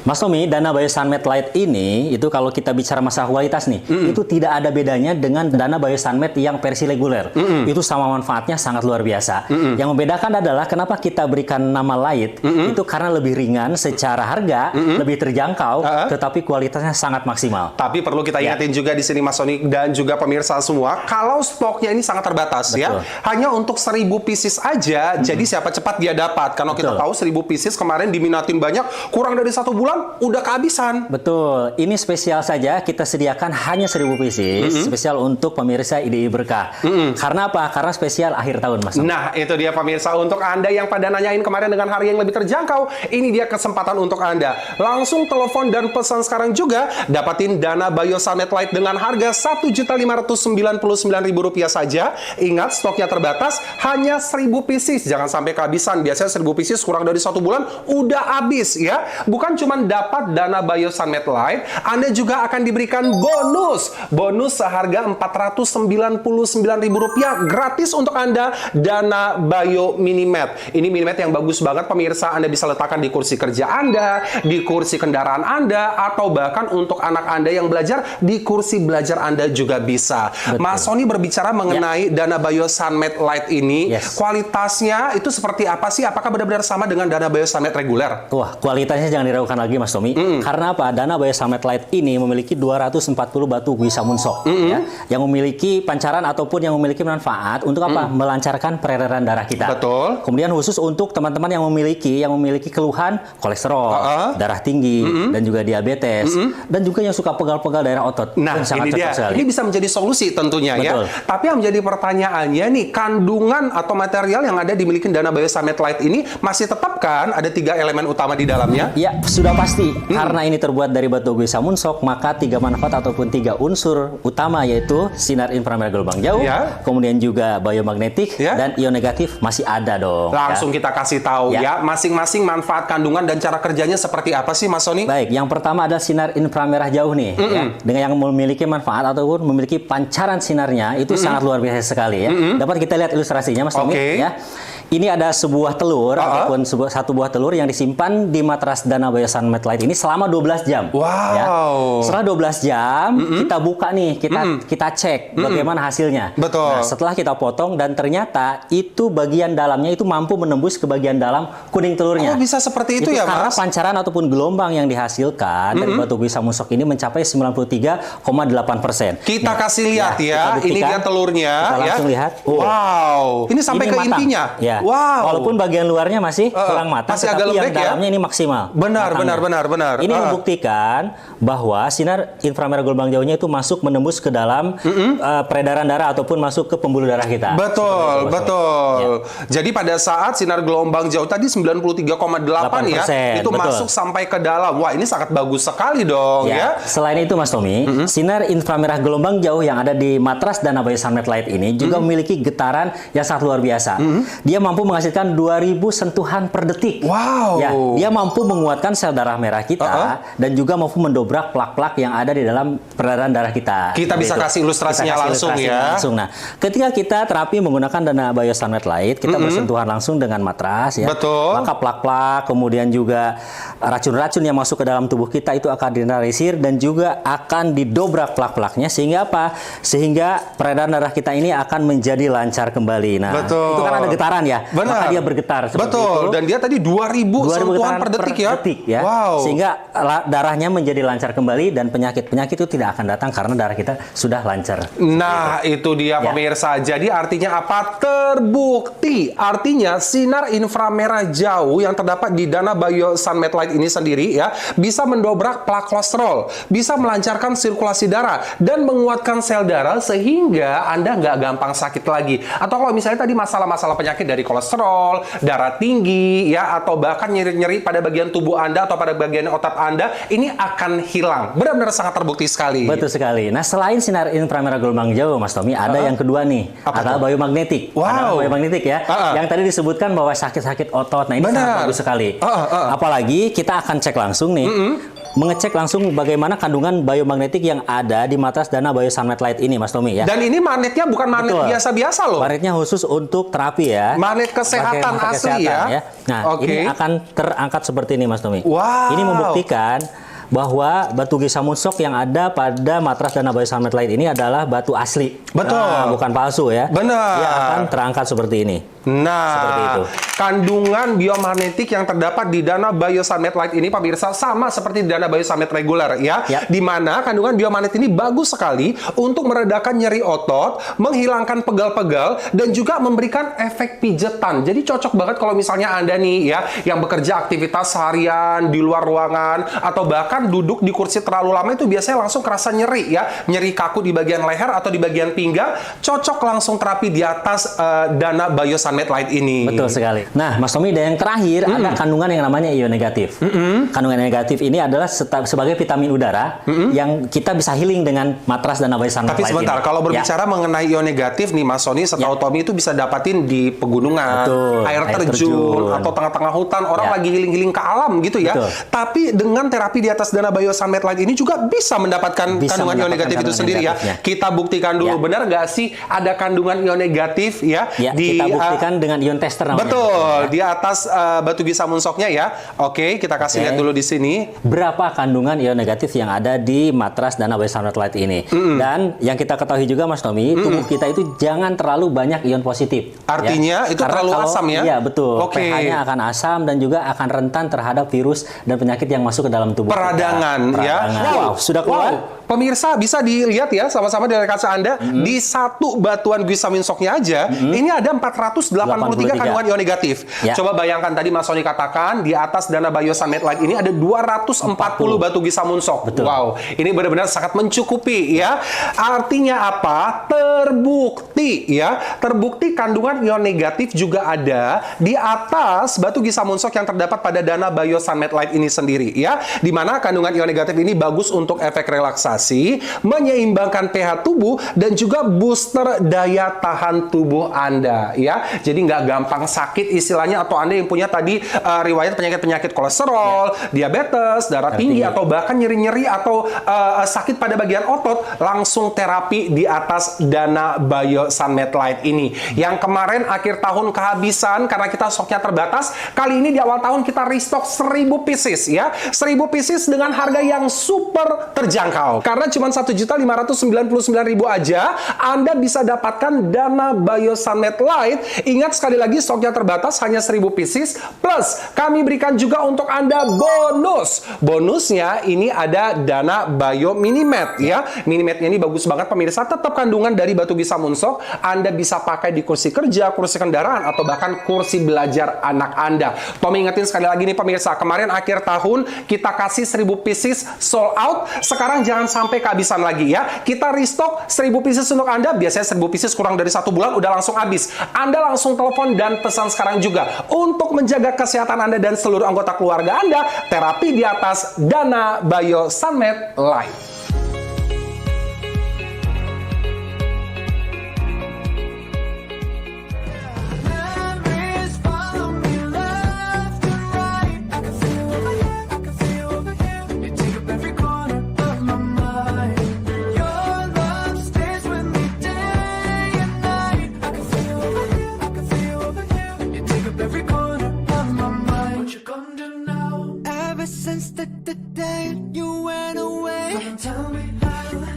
Mas Tommy, Dana Biosanmed Lite ini, itu kalau kita bicara masalah kualitas nih, itu tidak ada bedanya dengan Dana Biosanmed yang versi reguler. Itu sama manfaatnya sangat luar biasa. Yang membedakan adalah kenapa kita berikan nama Lite, itu karena lebih ringan secara harga, lebih terjangkau, tetapi kualitasnya sangat maksimal. Tapi perlu kita ingatin juga di sini Mas Sony dan juga pemirsa semua, kalau stoknya ini sangat terbatas. Betul. Ya. Hanya untuk 1000 pieces aja, jadi siapa cepat dia dapat. Karena kita tahu 1000 pieces kemarin diminatin banyak, kurang dari 1 bulan udah kehabisan. Betul, ini spesial saja kita sediakan hanya 1000 pieces, spesial untuk pemirsa IDI Berkah. Karena apa? Karena spesial akhir tahun, Mas. Nah, itu dia pemirsa, untuk Anda yang pada nanyain kemarin dengan harga yang lebih terjangkau, ini dia kesempatan untuk Anda. Langsung telepon dan pesan sekarang juga, dapatin Dana Biosanmed Lite dengan harga Rp1.599.000 saja. Ingat, stoknya terbatas, hanya 1000 pieces. Jangan sampai kehabisan. Biasanya 1000 pieces kurang dari 1 bulan udah habis ya. Bukan cuma dapat Dana Biosanmed Lite, Anda juga akan diberikan bonus seharga Rp499.000 gratis untuk Anda, Dana Bio Minimat. Ini minimat yang bagus banget pemirsa, Anda bisa letakkan di kursi kerja Anda, di kursi kendaraan Anda, atau bahkan untuk anak Anda yang belajar di kursi belajar Anda juga bisa. Betul. Mas Sony berbicara mengenai Dana Biosanmed Lite ini, kualitasnya itu seperti apa sih? Apakah benar-benar sama dengan Dana Biosanmed reguler? Wah, kualitasnya jangan diragukan lagi Mas Tommy. Karena apa? Dana Biosanmed Lite ini memiliki 240 batu Guisa Munsok ya, yang memiliki pancaran ataupun yang memiliki manfaat untuk apa? Melancarkan peredaran darah kita. Betul. Kemudian khusus untuk teman-teman yang memiliki keluhan kolesterol, darah tinggi, dan juga diabetes, dan juga yang suka pegal-pegal daerah otot. Nah, sangat ini dia. sekali. Ini bisa menjadi solusi tentunya. Betul. Ya. Tapi yang menjadi pertanyaannya nih, kandungan atau material yang ada dimiliki Dana Biosanmed Lite ini masih tetap kan ada 3 elemen utama di dalamnya? Ya, sudah pasti. Karena ini terbuat dari batu Guisa Munsok, maka 3 manfaat ataupun 3 unsur utama yaitu sinar inframerah gelombang jauh, kemudian juga biomagnetik, dan ion negatif masih ada dong. Langsung kita kasih tahu ya, masing-masing manfaat kandungan dan cara kerjanya seperti apa sih Mas Sony? Baik, yang pertama adalah sinar inframerah jauh nih, ya. Dengan yang memiliki manfaat ataupun memiliki pancaran sinarnya itu sangat luar biasa sekali ya. Dapat kita lihat ilustrasinya Mas Tommy ya. Ini ada sebuah telur ataupun satu buah telur yang disimpan di matras Dana Biosanmed Lite ini selama 12 jam. Wow. Ya. Setelah 12 jam kita buka nih, kita cek bagaimana hasilnya. Betul. Nah, setelah kita potong dan ternyata itu bagian dalamnya itu mampu menembus ke bagian dalam kuning telurnya. Oh, bisa seperti itu ya, karena Mas? pancaran ataupun gelombang yang dihasilkan dari batu Guisa Munsok ini mencapai 93,8%. Kita kasih lihat ya. Ini dia telurnya. Kita langsung lihat. Wow. Ini sampai ke matang. intinya. Ya. Wow. Walaupun bagian luarnya masih kurang matang, masih agak tetapi yang lembek dalamnya ini maksimal. Benar. Ini membuktikan bahwa sinar inframerah gelombang jauhnya itu masuk menembus ke dalam peredaran darah ataupun masuk ke pembuluh darah kita. Betul. Ya. Jadi pada saat sinar gelombang jauh tadi 93,8 ya, itu masuk sampai ke dalam. Wah, ini sangat bagus sekali dong ya. Selain itu Mas Tommy, sinar inframerah gelombang jauh yang ada di matras Dana Biosanmed Lite ini juga memiliki getaran yang sangat luar biasa. Dia mampu menghasilkan 2000 sentuhan per detik. Wow. Ya, dia mampu menguatkan sel darah merah kita dan juga mampu mendobrak plak-plak yang ada di dalam peredaran darah kita. Kita bisa kasih ilustrasinya langsung ya. Nah, ketika kita terapi menggunakan Dana Biosanmed Lite, kita bersentuhan langsung dengan matras ya. Betul. Maka plak-plak, kemudian juga racun-racun yang masuk ke dalam tubuh kita itu akan dinetralisir dan juga akan didobrak plak-plaknya sehingga apa? Sehingga peredaran darah kita ini akan menjadi lancar kembali. Nah, itu kan ada getaran ya. Benar. Maka dia bergetar seperti itu. Dan dia tadi 2000 sentuhan per detik ya. Wow. Sehingga darahnya menjadi lancar kembali dan penyakit-penyakit itu tidak akan datang karena darah kita sudah lancar. Nah, itu dia pemirsa. Jadi artinya apa? Terbukti. Artinya sinar inframerah jauh yang terdapat di Dana Biosanmed Lite ini sendiri ya, bisa mendobrak plak kolesterol, bisa melancarkan sirkulasi darah dan menguatkan sel darah sehingga Anda nggak gampang sakit lagi. Atau kalau misalnya tadi masalah-masalah penyakit dari kolesterol, darah tinggi, ya, atau bahkan nyeri-nyeri pada bagian tubuh Anda atau pada bagian otot Anda, ini akan hilang. Benar-benar sangat terbukti sekali. Betul sekali. Nah, selain sinar inframerah gelombang jauh, Mas Tommy, ada yang kedua nih, Apa adalah tuh? biomagnetik. Wow. Adalah biomagnetik ya. Yang tadi disebutkan bahwa sakit-sakit otot. Nah, ini Benar. sangat bagus sekali. Apalagi kita akan cek langsung nih. Mengecek langsung bagaimana kandungan biomagnetik yang ada di matras Dana Bio Sunmet Lite ini, Mas Tommy ya. Dan ini magnetnya bukan magnet Betul. biasa-biasa loh. Magnetnya khusus untuk terapi ya. Magnet kesehatan Pakai magnet asli kesehatan ya. Nah, Oke. ini akan terangkat seperti ini, Mas Tommy. Wow. Ini membuktikan bahwa batu Gisamuntsok yang ada pada matras Dana Bio Sunmet Lite ini adalah batu asli. Betul. Nah, bukan palsu ya. Benar. Dia akan terangkat seperti ini. Seperti itu. Nah, kandungan biomagnetik yang terdapat di Dana Bio Sunmet Lite ini, pemirsa, sama seperti di Dana Bio Sunmet reguler ya. Di mana kandungan biomagnet ini bagus sekali untuk meredakan nyeri otot, menghilangkan pegal-pegal, dan juga memberikan efek pijetan. Jadi cocok banget kalau misalnya Anda nih ya, yang bekerja aktivitas seharian di luar ruangan, atau bahkan duduk di kursi terlalu lama itu biasanya langsung kerasa nyeri ya. Nyeri kaku di bagian leher atau di bagian pinggang, cocok langsung terapi di atas Dana Bio Sunmet Lite ini. Betul sekali. Nah, Mas Tommy, dan yang terakhir ada kandungan yang namanya ion negatif. Kandungan negatif ini adalah sebagai vitamin udara yang kita bisa healing dengan matras Dana Bio Sunmet Tapi Lite sebentar, ini. kalau berbicara mengenai ion negatif nih, Mas Sony, setahu Tommy itu bisa dapatin di pegunungan, Betul, air air terjun, terjun. atau tengah-tengah hutan, orang lagi healing-healing ke alam gitu ya. Betul. Tapi dengan terapi di atas Dana Bio Sunmet Lite ini juga bisa mendapatkan kandungan ion negatif itu sendiri ya. Kita buktikan dulu, benar nggak sih ada kandungan ion negatif ya? Kita buktikan dengan ion tester namanya. Betul, di atas batu Gisamuntsoknya ya. Oke, kita kasih lihat dulu di sini. Berapa kandungan ion negatif yang ada di matras Dana Bio Sunmet Lite ini. Dan yang kita ketahui juga, Mas Tommy, tubuh kita itu jangan terlalu banyak ion positif. Artinya itu Karena terlalu kalau- asam ya? Iya, betul. Oke. pH-nya akan asam dan juga akan rentan terhadap virus dan penyakit yang masuk ke dalam tubuh Peradangan kita. ya. Wow, sudah keluar? Pemirsa bisa dilihat ya sama-sama dari kaca Anda di satu batuan Gisamuntsoknya aja ini ada 483 kandungan ion negatif. Ya. Coba bayangkan tadi Mas Sony katakan di atas Dana Bio Sunmet Lite ini ada 240 batu Gisamuntsok. Betul. Wow, ini benar-benar sangat mencukupi ya. Artinya apa? Terbukti ya. Terbukti kandungan ion negatif juga ada di atas batu Gisamuntsok yang terdapat pada Dana Bio Sunmet Lite ini sendiri ya. Di mana kandungan ion negatif ini bagus untuk efek relaksasi, menyeimbangkan pH tubuh, dan juga booster daya tahan tubuh Anda ya. Jadi nggak gampang sakit istilahnya, atau Anda yang punya tadi riwayat penyakit-penyakit kolesterol, diabetes, darah tinggi, atau bahkan nyeri-nyeri atau sakit pada bagian otot, langsung terapi di atas Dana Bio Sunmet Lite ini. Yang kemarin akhir tahun kehabisan karena kita stoknya terbatas, kali ini di awal tahun kita restock 1000 pieces ya. 1000 pieces dengan harga yang super terjangkau. Karena cuma 1.599.000 aja, Anda bisa dapatkan Dana Bio Sunmet Lite. Ingat sekali lagi, stoknya terbatas, hanya 1000 pieces. Plus, kami berikan juga untuk Anda bonus. Bonusnya ini ada Dana Bio Minimat ya. Minimatnya ini bagus banget pemirsa. Tetap kandungan dari batu Gisamuntsok. Anda bisa pakai di kursi kerja, kursi kendaraan, atau bahkan kursi belajar anak Anda. Tommy ingetin sekali lagi nih pemirsa, kemarin akhir tahun kita kasih 1000 pieces sold out. Sekarang jangan sampai kehabisan lagi ya. Kita restock 1000 pieces untuk Anda. Biasanya 1000 pieces kurang dari 1 bulan udah langsung habis. Anda langsung telepon dan pesan sekarang juga. Untuk menjaga kesehatan Anda dan seluruh anggota keluarga Anda, terapi di atas Dana Bio Sunmet Lite. Memories follow me left and right. I can feel you over here, I can feel you over here. You take up every corner of my mind. Your love stays with me day and night. I can feel you over here, I can feel you over here. You take up every corner of my mind. What you gonna do now? Ever since the day you went away, come and tell me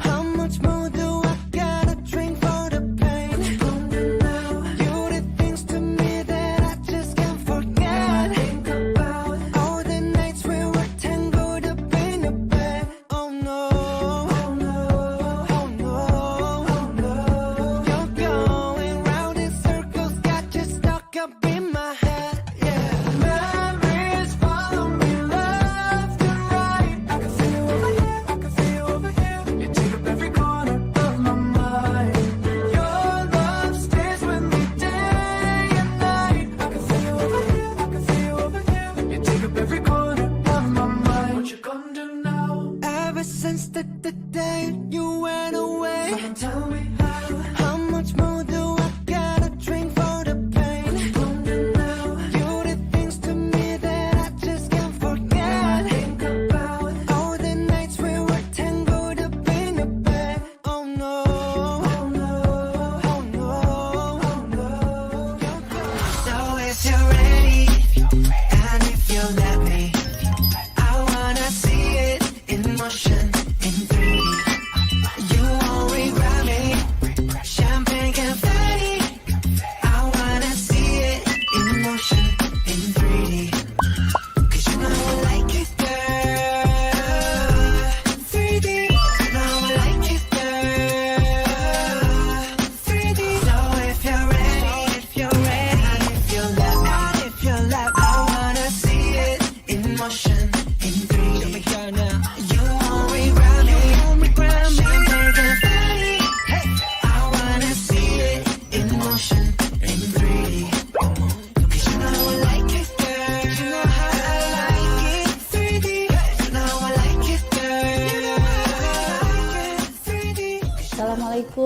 how much more do I gotta drink for the pain? What you gonna do now? You did things to me that I just can't forget. Think about all the nights we were tangled up in a bed. Oh no, oh no, oh no, oh no. You're going round in circles, got you stuck up in my head. Yeah, memories follow me left and right. I can feel you over here, I can feel you over here. You take up every corner of my mind. Your love stays with me day and night.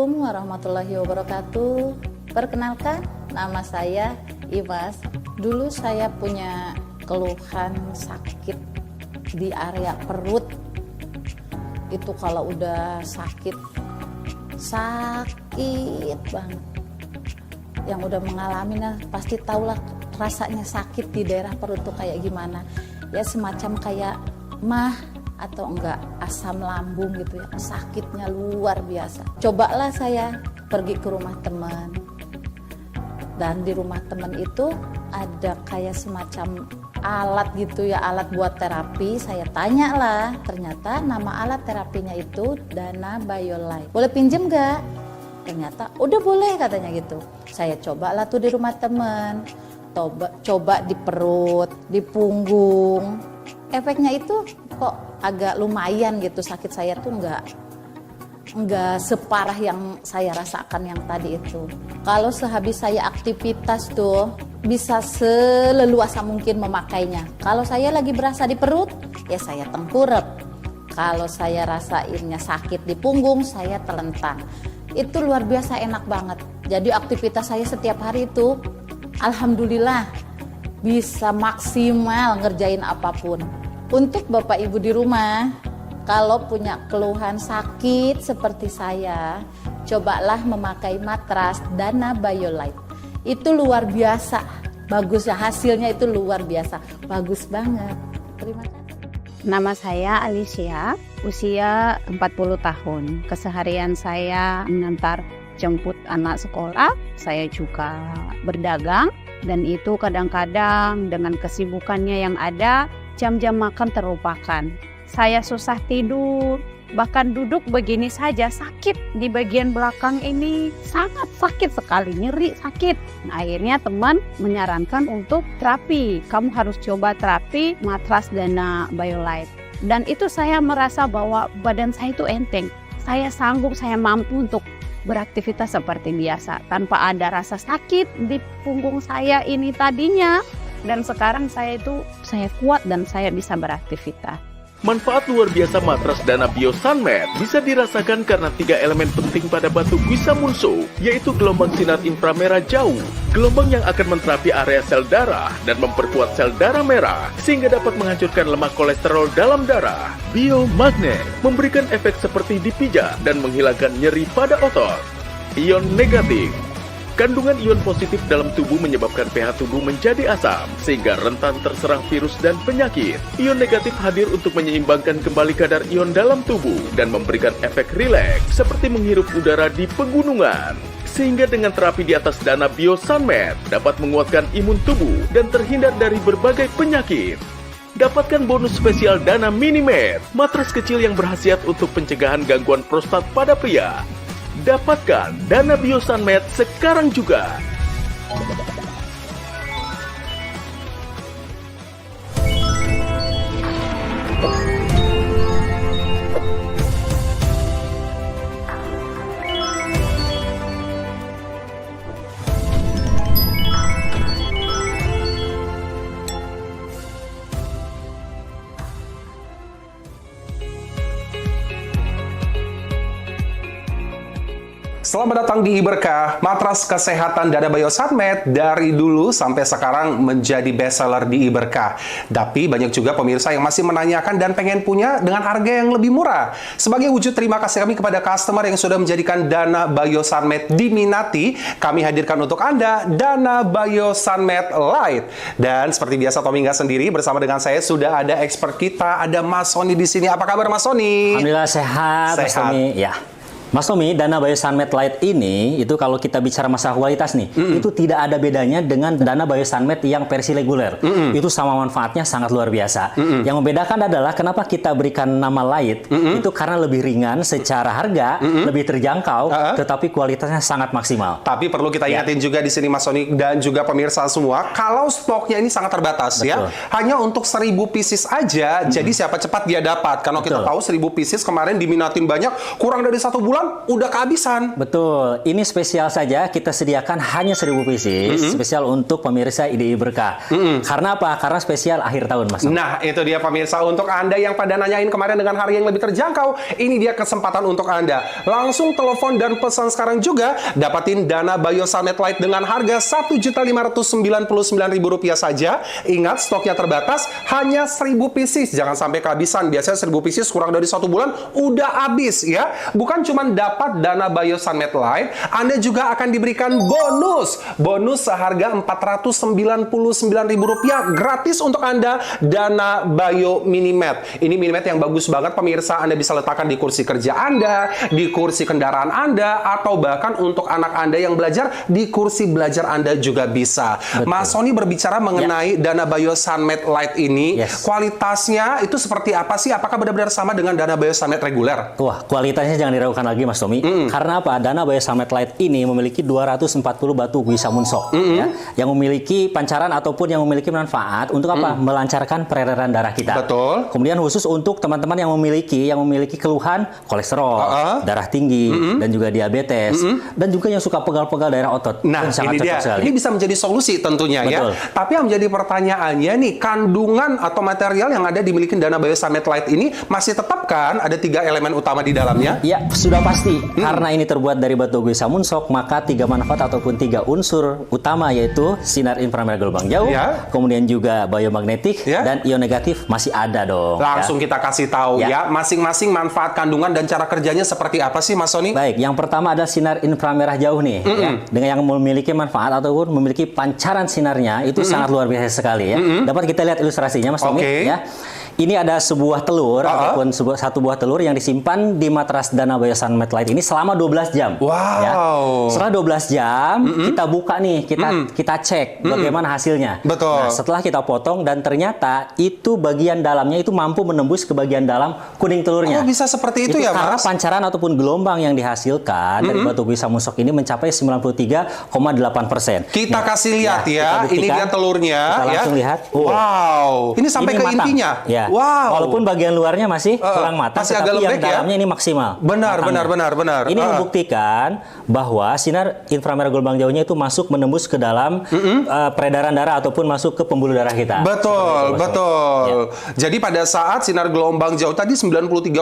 Assalamualaikum warahmatullahi wabarakatuh. Perkenalkan, nama saya Imas. Dulu saya punya keluhan sakit di area perut. Itu kalau udah sakit banget. Yang udah mengalaminya pasti tahulah rasanya sakit di daerah perut tuh kayak gimana. Ya semacam kayak mah atau enggak asam lambung gitu ya. Sakitnya luar biasa. Cobalah saya pergi ke rumah teman. Dan di rumah teman itu ada kayak semacam alat gitu ya, alat buat terapi. Saya tanya lah, ternyata nama alat terapinya itu Dana BioLife. Boleh pinjem gak? Ternyata udah boleh katanya gitu. Saya coba lah tuh di rumah teman. Coba di perut, di punggung. Efeknya itu kok agak lumayan gitu, sakit saya tuh enggak separah yang saya rasakan yang tadi itu. Kalau sehabis saya aktivitas tuh bisa seleluasa mungkin memakainya. Kalau saya lagi berasa di perut, ya saya tengkurap. Kalau saya rasainnya sakit di punggung, saya telentang. Itu luar biasa enak banget. Jadi aktivitas saya setiap hari itu, alhamdulillah bisa maksimal ngerjain apapun. Untuk Bapak Ibu di rumah, kalau punya keluhan sakit seperti saya, cobalah memakai matras Dana BioLife. Itu luar biasa, bagus ya, hasilnya itu luar biasa, bagus banget. Terima kasih. Nama saya Alicia, usia 40 tahun. Keseharian saya mengantar jemput anak sekolah, saya juga berdagang, dan itu kadang-kadang dengan kesibukannya yang ada, jam-jam makan terlupakan. Saya susah tidur, bahkan duduk begini saja sakit di bagian belakang ini, sangat sakit sekali, nyeri sakit. Nah, akhirnya teman menyarankan untuk terapi. Kamu harus coba terapi matras Dana BioLife. Dan itu saya merasa bahwa badan saya itu enteng. Saya sanggup, saya mampu untuk beraktivitas seperti biasa tanpa ada rasa sakit di punggung saya ini tadinya. Dan sekarang saya kuat dan saya bisa beraktivitas. Manfaat luar biasa matras Dana Bio Sunmed bisa dirasakan karena 3 elemen penting pada batu Guisa Munso, yaitu gelombang sinar inframerah jauh, gelombang yang akan menterapi area sel darah dan memperkuat sel darah merah sehingga dapat menghancurkan lemak kolesterol dalam darah. Biomagnet memberikan efek seperti dipijat dan menghilangkan nyeri pada otot. Ion negatif, kandungan ion positif dalam tubuh menyebabkan pH tubuh menjadi asam, sehingga rentan terserang virus dan penyakit. Ion negatif hadir untuk menyeimbangkan kembali kadar ion dalam tubuh dan memberikan efek rileks, seperti menghirup udara di pegunungan. Sehingga dengan terapi di atas Dana Bio Sunmed dapat menguatkan imun tubuh dan terhindar dari berbagai penyakit. Dapatkan bonus spesial Dana Minimed, matras kecil yang berkhasiat untuk pencegahan gangguan prostat pada pria. Dapatkan Dana Bio Sunmed sekarang juga. Selamat datang di Iberkah. Matras kesehatan Dana Bio Sunmed dari dulu sampai sekarang menjadi bestseller di Iberkah. Tapi banyak juga pemirsa yang masih menanyakan dan pengen punya dengan harga yang lebih murah. Sebagai wujud terima kasih kami kepada customer yang sudah menjadikan Dana Bio Sunmed diminati, kami hadirkan untuk Anda Dana Bio Sunmed Lite. Dan seperti biasa Tommy nggak sendiri, bersama dengan saya sudah ada expert kita, ada Mas Sony di sini. Apa kabar Mas Sony? Alhamdulillah sehat, Mas Tommy. Ya. Mas Tommy, Dana Bio Sunmed Lite ini, itu kalau kita bicara masalah kualitas nih, itu tidak ada bedanya dengan Dana Bio Sunmed yang versi reguler. Itu sama manfaatnya sangat luar biasa. Yang membedakan adalah kenapa kita berikan nama Lite, itu karena lebih ringan secara harga, lebih terjangkau, tetapi kualitasnya sangat maksimal. Tapi perlu kita ingatin juga di sini Mas Sony dan juga pemirsa semua, kalau stoknya ini sangat terbatas. Betul. Ya. Hanya untuk 1000 pieces aja, jadi siapa cepat dia dapat. Karena kita tahu 1000 pieces kemarin diminatin banyak, kurang dari 1 bulan bulan udah kehabisan. Betul, ini spesial saja kita sediakan hanya 1000 pieces, spesial untuk pemirsa IDI Berkah. Karena apa? Karena spesial akhir tahun, Mas. Nah, itu dia pemirsa, untuk Anda yang pada nanyain kemarin dengan harga yang lebih terjangkau, ini dia kesempatan untuk Anda. Langsung telepon dan pesan sekarang juga, dapatin Dana Bio Sunmet Lite dengan harga Rp1.599.000 saja. Ingat, stoknya terbatas, hanya 1000 pieces. Jangan sampai kehabisan. Biasanya 1000 pieces kurang dari 1 bulan udah habis ya. Bukan cuma dapat Dana Bio Sunmet Lite, Anda juga akan diberikan bonus seharga Rp499.000 gratis untuk Anda, Dana Bio Minimat. Ini Minimat yang bagus banget pemirsa. Anda bisa letakkan di kursi kerja Anda, di kursi kendaraan Anda, atau bahkan untuk anak Anda yang belajar, di kursi belajar Anda juga bisa. Betul. Mas Sony berbicara mengenai Dana Bio Sunmet Lite ini, kualitasnya itu seperti apa sih? Apakah benar-benar sama dengan Dana Bio Sunmet reguler? Wah, kualitasnya jangan diragukan lagi, Mas Tommy. Karena apa? Dana Bio Sunmet Lite ini memiliki 240 batu Guisa Munsok, ya, yang memiliki pancaran ataupun yang memiliki manfaat untuk apa? Melancarkan peredaran darah kita. Betul. Kemudian khusus untuk teman-teman yang memiliki keluhan kolesterol, darah tinggi, dan juga diabetes, dan juga yang suka pegal-pegal daerah otot. Nah, sangat ini dia. sekali. Ini bisa menjadi solusi tentunya. Betul. Ya. Tapi yang menjadi pertanyaannya nih, kandungan atau material yang ada dimiliki Dana Bio Sunmet Lite ini masih tetap kan ada 3 elemen utama di dalamnya? Ya, sudah pasti. Karena ini terbuat dari batu Guisa Munsok, maka 3 manfaat ataupun 3 unsur utama, yaitu sinar inframerah gelombang jauh, kemudian juga biomagnetik, dan ion negatif masih ada dong. Langsung kita kasih tahu ya, masing-masing manfaat kandungan dan cara kerjanya seperti apa sih, Mas Sony? Baik, yang pertama ada sinar inframerah jauh nih, ya, dengan yang memiliki manfaat ataupun memiliki pancaran sinarnya itu sangat luar biasa sekali ya. Dapat kita lihat ilustrasinya, Mas Tommy, ya. Ini ada sebuah telur ataupun satu buah telur yang disimpan di matras Dana Bio Sunmet Lite ini selama 12 jam. Wow. Ya. Setelah 12 jam kita buka nih, kita cek bagaimana hasilnya. Betul. Nah, setelah kita potong dan ternyata itu bagian dalamnya itu mampu menembus ke bagian dalam kuning telurnya. Oh, bisa seperti itu ya, karena Mas? pancaran ataupun gelombang yang dihasilkan dari batu Guisa Munsok ini mencapai 93,8%. Kita kasih lihat ya. Ini dia telurnya. Kita langsung lihat. Wow. Ini sampai ini ke matang. intinya. Ya. Wow. Walaupun bagian luarnya masih kurang matang, masih tetapi agak yang lembek ya? dalamnya ini maksimal. Benar. Ini membuktikan bahwa sinar inframerah gelombang jauhnya itu masuk menembus ke dalam peredaran darah ataupun masuk ke pembuluh darah kita. Betul. Ya. Jadi pada saat sinar gelombang jauh tadi 93,8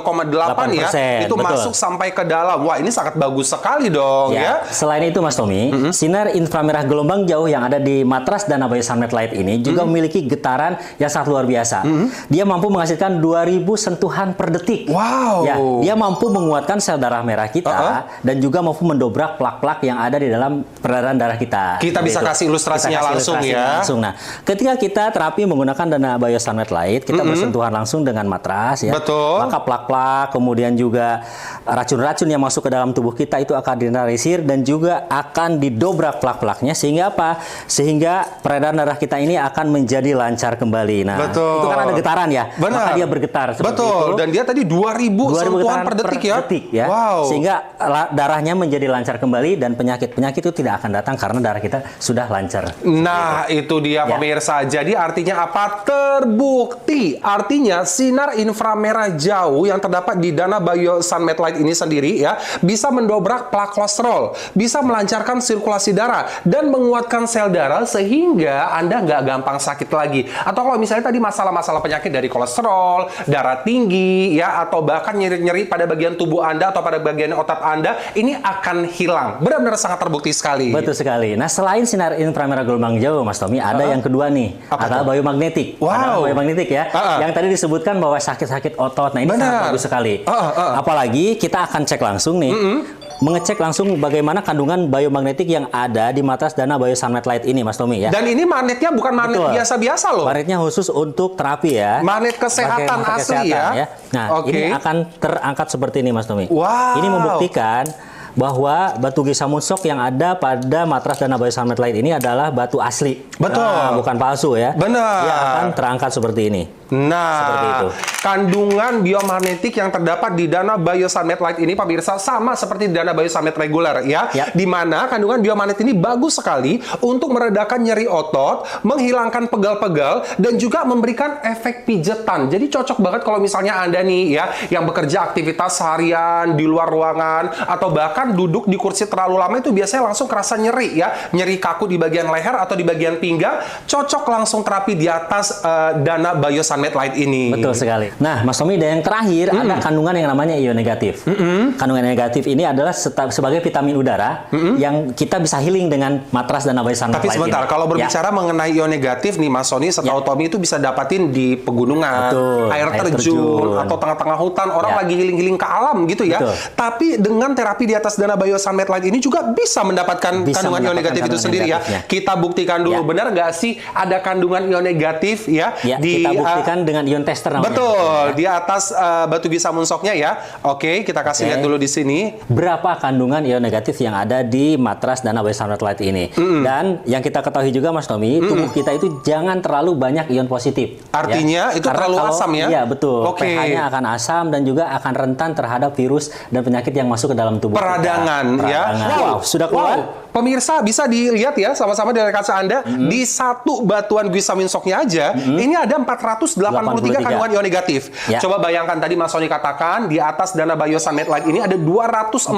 ya, itu masuk sampai ke dalam. Wah, ini sangat bagus sekali dong ya. Selain itu, Mas Tommy, sinar inframerah gelombang jauh yang ada di matras Dana Bio Sunmet Lite ini juga memiliki getaran yang sangat luar biasa. Dia mampu menghasilkan 2000 sentuhan per detik. Wow. Ya, dia mampu menguatkan sel darah merah kita dan juga mampu mendobrak plak-plak yang ada di dalam peredaran darah kita. Kita bisa kasih ilustrasinya langsung ya. Nah, ketika kita terapi menggunakan Dana Bio Sunmet Lite, kita bersentuhan langsung dengan matras ya. Betul. Maka plak-plak, kemudian juga racun-racun yang masuk ke dalam tubuh kita itu akan dinetralisir dan juga akan didobrak plak-plaknya sehingga apa? Sehingga peredaran darah kita ini akan menjadi lancar kembali. Nah, itu kan ada getaran ya. Benar. Maka dia bergetar seperti itu. Dan dia tadi 2000 sentuhan per detik ya. Wow. Sehingga darahnya menjadi lancar kembali dan penyakit-penyakit itu tidak akan datang karena darah kita sudah lancar. Nah, itu dia pemirsa. Jadi artinya apa? Terbukti. Artinya sinar inframerah jauh yang terdapat di Dana Bio Sunmet Lite ini sendiri ya, bisa mendobrak plak kolesterol, bisa melancarkan sirkulasi darah dan menguatkan sel darah sehingga Anda nggak gampang sakit lagi. Atau kalau misalnya tadi masalah-masalah penyakit dari kolesterol, darah tinggi ya, atau bahkan nyeri-nyeri pada bagian tubuh Anda atau pada bagian otot Anda, ini akan hilang. Benar-benar sangat terbukti sekali. Betul sekali. Nah, selain sinar inframerah gelombang jauh, Mas Tommy, ada yang kedua nih, adalah biomagnetik. Wow. Biomagnetik ya. Yang tadi disebutkan bahwa sakit-sakit otot. Nah, ini sangat bagus sekali. Apalagi kita akan cek langsung nih. Mengecek langsung bagaimana kandungan biomagnetik yang ada di matras Dana Bio Sunmet Lite ini, Mas Tommy ya. Dan ini magnetnya bukan magnet biasa-biasa loh. Magnetnya khusus untuk terapi ya. Magnet kesehatan asli ya. Nah, ini akan terangkat seperti ini, Mas Tommy. Wow. Ini membuktikan bahwa batu Guisa Munsok yang ada pada matras Dana Bio Sunmet Lite ini adalah batu asli. Betul. Nah, bukan palsu ya. Benar. Dia akan terangkat seperti ini. Nah, Seperti itu. kandungan biomagnetik yang terdapat di Dana Biosunmet Light ini pemirsa sama seperti Dana Biosunmet reguler ya. Di mana kandungan biomagnet ini bagus sekali untuk meredakan nyeri otot, menghilangkan pegal-pegal dan juga memberikan efek pijetan. Jadi cocok banget kalau misalnya Anda nih ya yang bekerja aktivitas seharian di luar ruangan atau bahkan duduk di kursi terlalu lama itu biasanya langsung kerasa nyeri ya. Nyeri kaku di bagian leher atau di bagian pinggang, cocok langsung terapi di atas Dana Biosunmet Light ini. Betul sekali. Nah, Mas Tommy, dan yang terakhir ada kandungan yang namanya ion negatif. Kandungan negatif ini adalah sebagai vitamin udara yang kita bisa healing dengan matras Dana Biosunmet Tapi Light sebentar, ini. kalau berbicara mengenai ion negatif nih Mas Sony, setahu Tommy itu bisa dapatin di pegunungan, Betul, air air terjun, terjun. atau tengah-tengah hutan, orang lagi healing-healing ke alam gitu ya. Betul. Tapi dengan terapi di atas Dana Biosunmet Light ini juga bisa mendapatkan kandungan ion negatif itu kandungan sendiri ya. negatifnya. Kita buktikan dulu, benar nggak sih ada kandungan ion negatif ya? Ya, kita buktikan dengan ion tester namanya. Betul, di atas batu bisa munsoknya ya. Oke, kita kasih lihat dulu di sini. Berapa kandungan ion negatif yang ada di matras Dana Biosunmet Light ini. Dan yang kita ketahui juga Mas Tommy, tubuh kita itu jangan terlalu banyak ion positif. Artinya itu Karena terlalu asam ya? Iya, betul. Oke. pH-nya akan asam dan juga akan rentan terhadap virus dan penyakit yang masuk ke dalam tubuh Peradangan kita. ya. Wow, sudah keluar? Wow. Pemirsa bisa dilihat ya sama-sama dari kaca Anda di satu batuan Gwisa Munsoknya aja ini ada 483 kandungan ion negatif. Ya. Coba bayangkan tadi Mas Sony katakan di atas Dana Biosunmet Light ini ada 240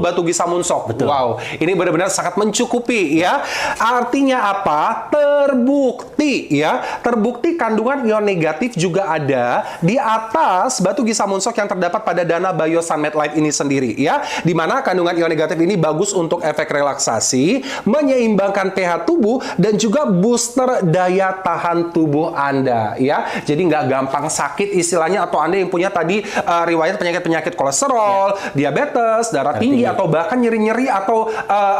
batu Gwisa Munsok. Betul. Wow, ini benar-benar sangat mencukupi ya. Artinya apa? Terbukti ya. Terbukti kandungan ion negatif juga ada di atas batu Gwisa Munsok yang terdapat pada Dana Biosunmet Light ini sendiri ya. Di mana kandungan ion negatif ini bagus untuk efek relaksasi, menyeimbangkan pH tubuh dan juga booster daya tahan tubuh Anda ya. Jadi nggak gampang sakit istilahnya, atau Anda yang punya tadi riwayat penyakit-penyakit kolesterol, diabetes, darah tinggi atau bahkan nyeri-nyeri atau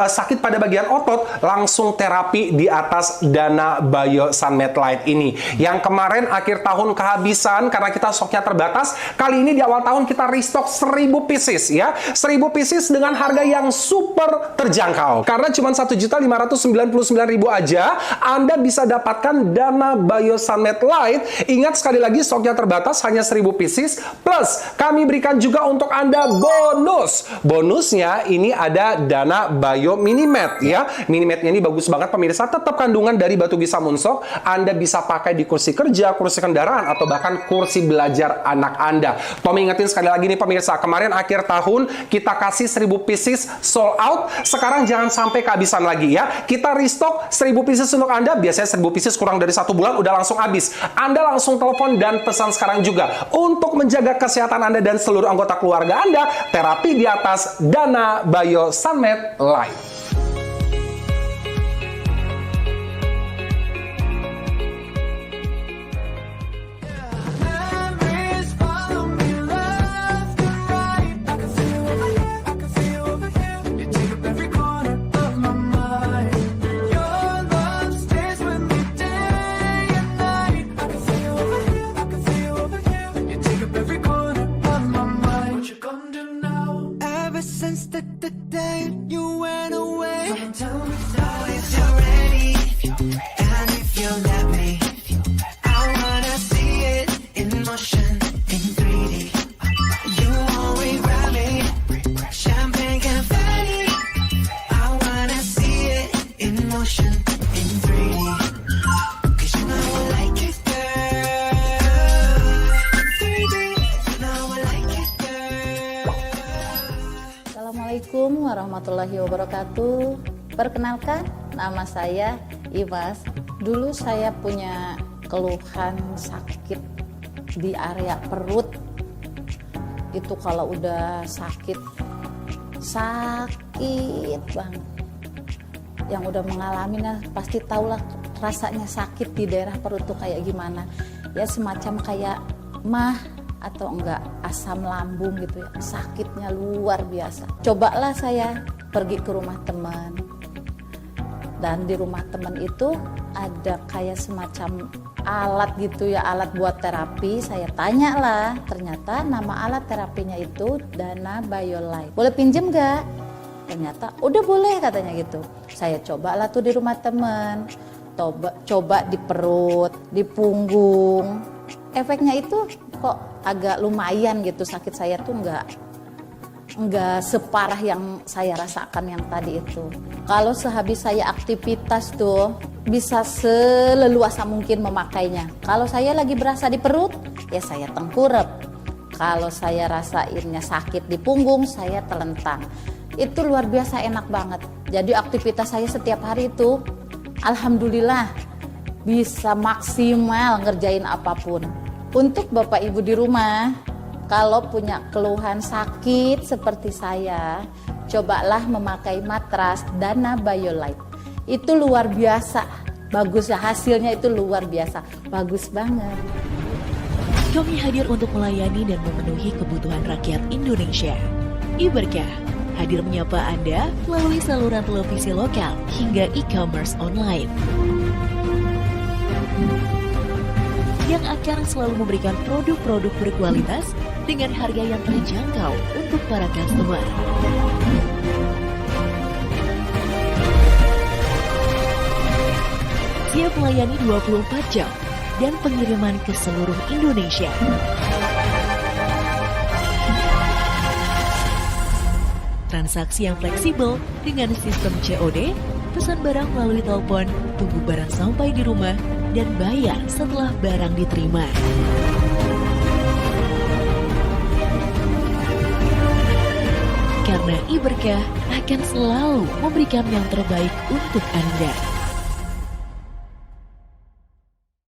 sakit pada bagian otot, langsung terapi di atas Dana Biosunmet Light ini. Yang kemarin akhir tahun kehabisan karena kita stoknya terbatas, kali ini di awal tahun kita restock 1000 pieces ya. 1000 pieces dengan harga yang super terjangkau. Karena cuma 1.599.000 aja, Anda bisa dapatkan Dana Biosunmet Light. Ingat sekali lagi, stoknya terbatas hanya 1000 pieces. Plus, kami berikan juga untuk Anda bonus. Bonusnya ini ada Dana Bio Minimat ya. Minimatnya ini bagus banget pemirsa. Tetap kandungan dari batu Gwisa Munsok. Anda bisa pakai di kursi kerja, kursi kendaraan, atau bahkan kursi belajar anak Anda. Tommy ingetin sekali lagi nih pemirsa, kemarin akhir tahun kita kasih 1000 pieces sold out. Sekarang jangan sampai kehabisan lagi ya. Kita restock 1000 pieces untuk Anda. Biasanya 1000 pieces kurang dari 1 bulan udah langsung habis. Anda langsung telepon dan pesan sekarang juga. Untuk menjaga kesehatan Anda dan seluruh anggota keluarga Anda, terapi di atas Dana Biosunmet Light. Memories follow me left and right. I can see you over here, I can see you over here. You take up every corner of my mind. Your love stays with me day and night. I can see you over here, I can see you over here. You take up every corner of my mind. What you gonna do now? Ever since the day you went away, come and tell me now if you're ready, and if you let me. I wanna see it in motion, in 3D. You always grab me, champagne confetti. I wanna see it in motion, in 3D. 'Cause you know I like it, girl. 3D, you know I like it, girl. Assalamualaikum warahmatullahi wabarakatuh. Perkenalkan, nama saya Imas. Dulu saya punya keluhan sakit di area perut. Itu kalau udah sakit banget. Yang udah mengalaminya pasti tahulah rasanya sakit di daerah perut tuh kayak gimana. Ya semacam kayak mah atau enggak asam lambung gitu ya. Sakitnya luar biasa. Cobalah saya pergi ke rumah teman. Dan di rumah teman itu ada kayak semacam alat gitu ya, alat buat terapi. Saya tanya lah, ternyata nama alat terapinya itu Dana Biolight. Boleh pinjem gak? Ternyata udah boleh katanya gitu. Saya cobalah tuh di rumah teman. Coba di perut, di punggung, efeknya itu kok agak lumayan gitu, sakit saya tuh nggak separah yang saya rasakan yang tadi itu. Kalau sehabis saya aktivitas tuh bisa seleluasa mungkin memakainya. Kalau saya lagi berasa di perut, ya saya tengkurap. Kalau saya rasainnya sakit di punggung, saya telentang. Itu luar biasa enak banget. Jadi aktivitas saya setiap hari itu, alhamdulillah bisa maksimal ngerjain apapun. Untuk Bapak Ibu di rumah, kalau punya keluhan sakit seperti saya, cobalah memakai matras Dana BioLite. Itu luar biasa, bagus ya, hasilnya itu luar biasa, bagus banget. Kami hadir untuk melayani dan memenuhi kebutuhan rakyat Indonesia. Iberkah hadir menyapa Anda melalui saluran televisi lokal hingga e-commerce online, yang akan selalu memberikan produk-produk berkualitas dengan harga yang terjangkau untuk para customer. Siap melayani 24 jam dan pengiriman ke seluruh Indonesia. Transaksi yang fleksibel dengan sistem COD, pesan barang melalui telepon, tunggu barang sampai di rumah, dan bayar setelah barang diterima. Karena Iberkah akan selalu memberikan yang terbaik untuk Anda.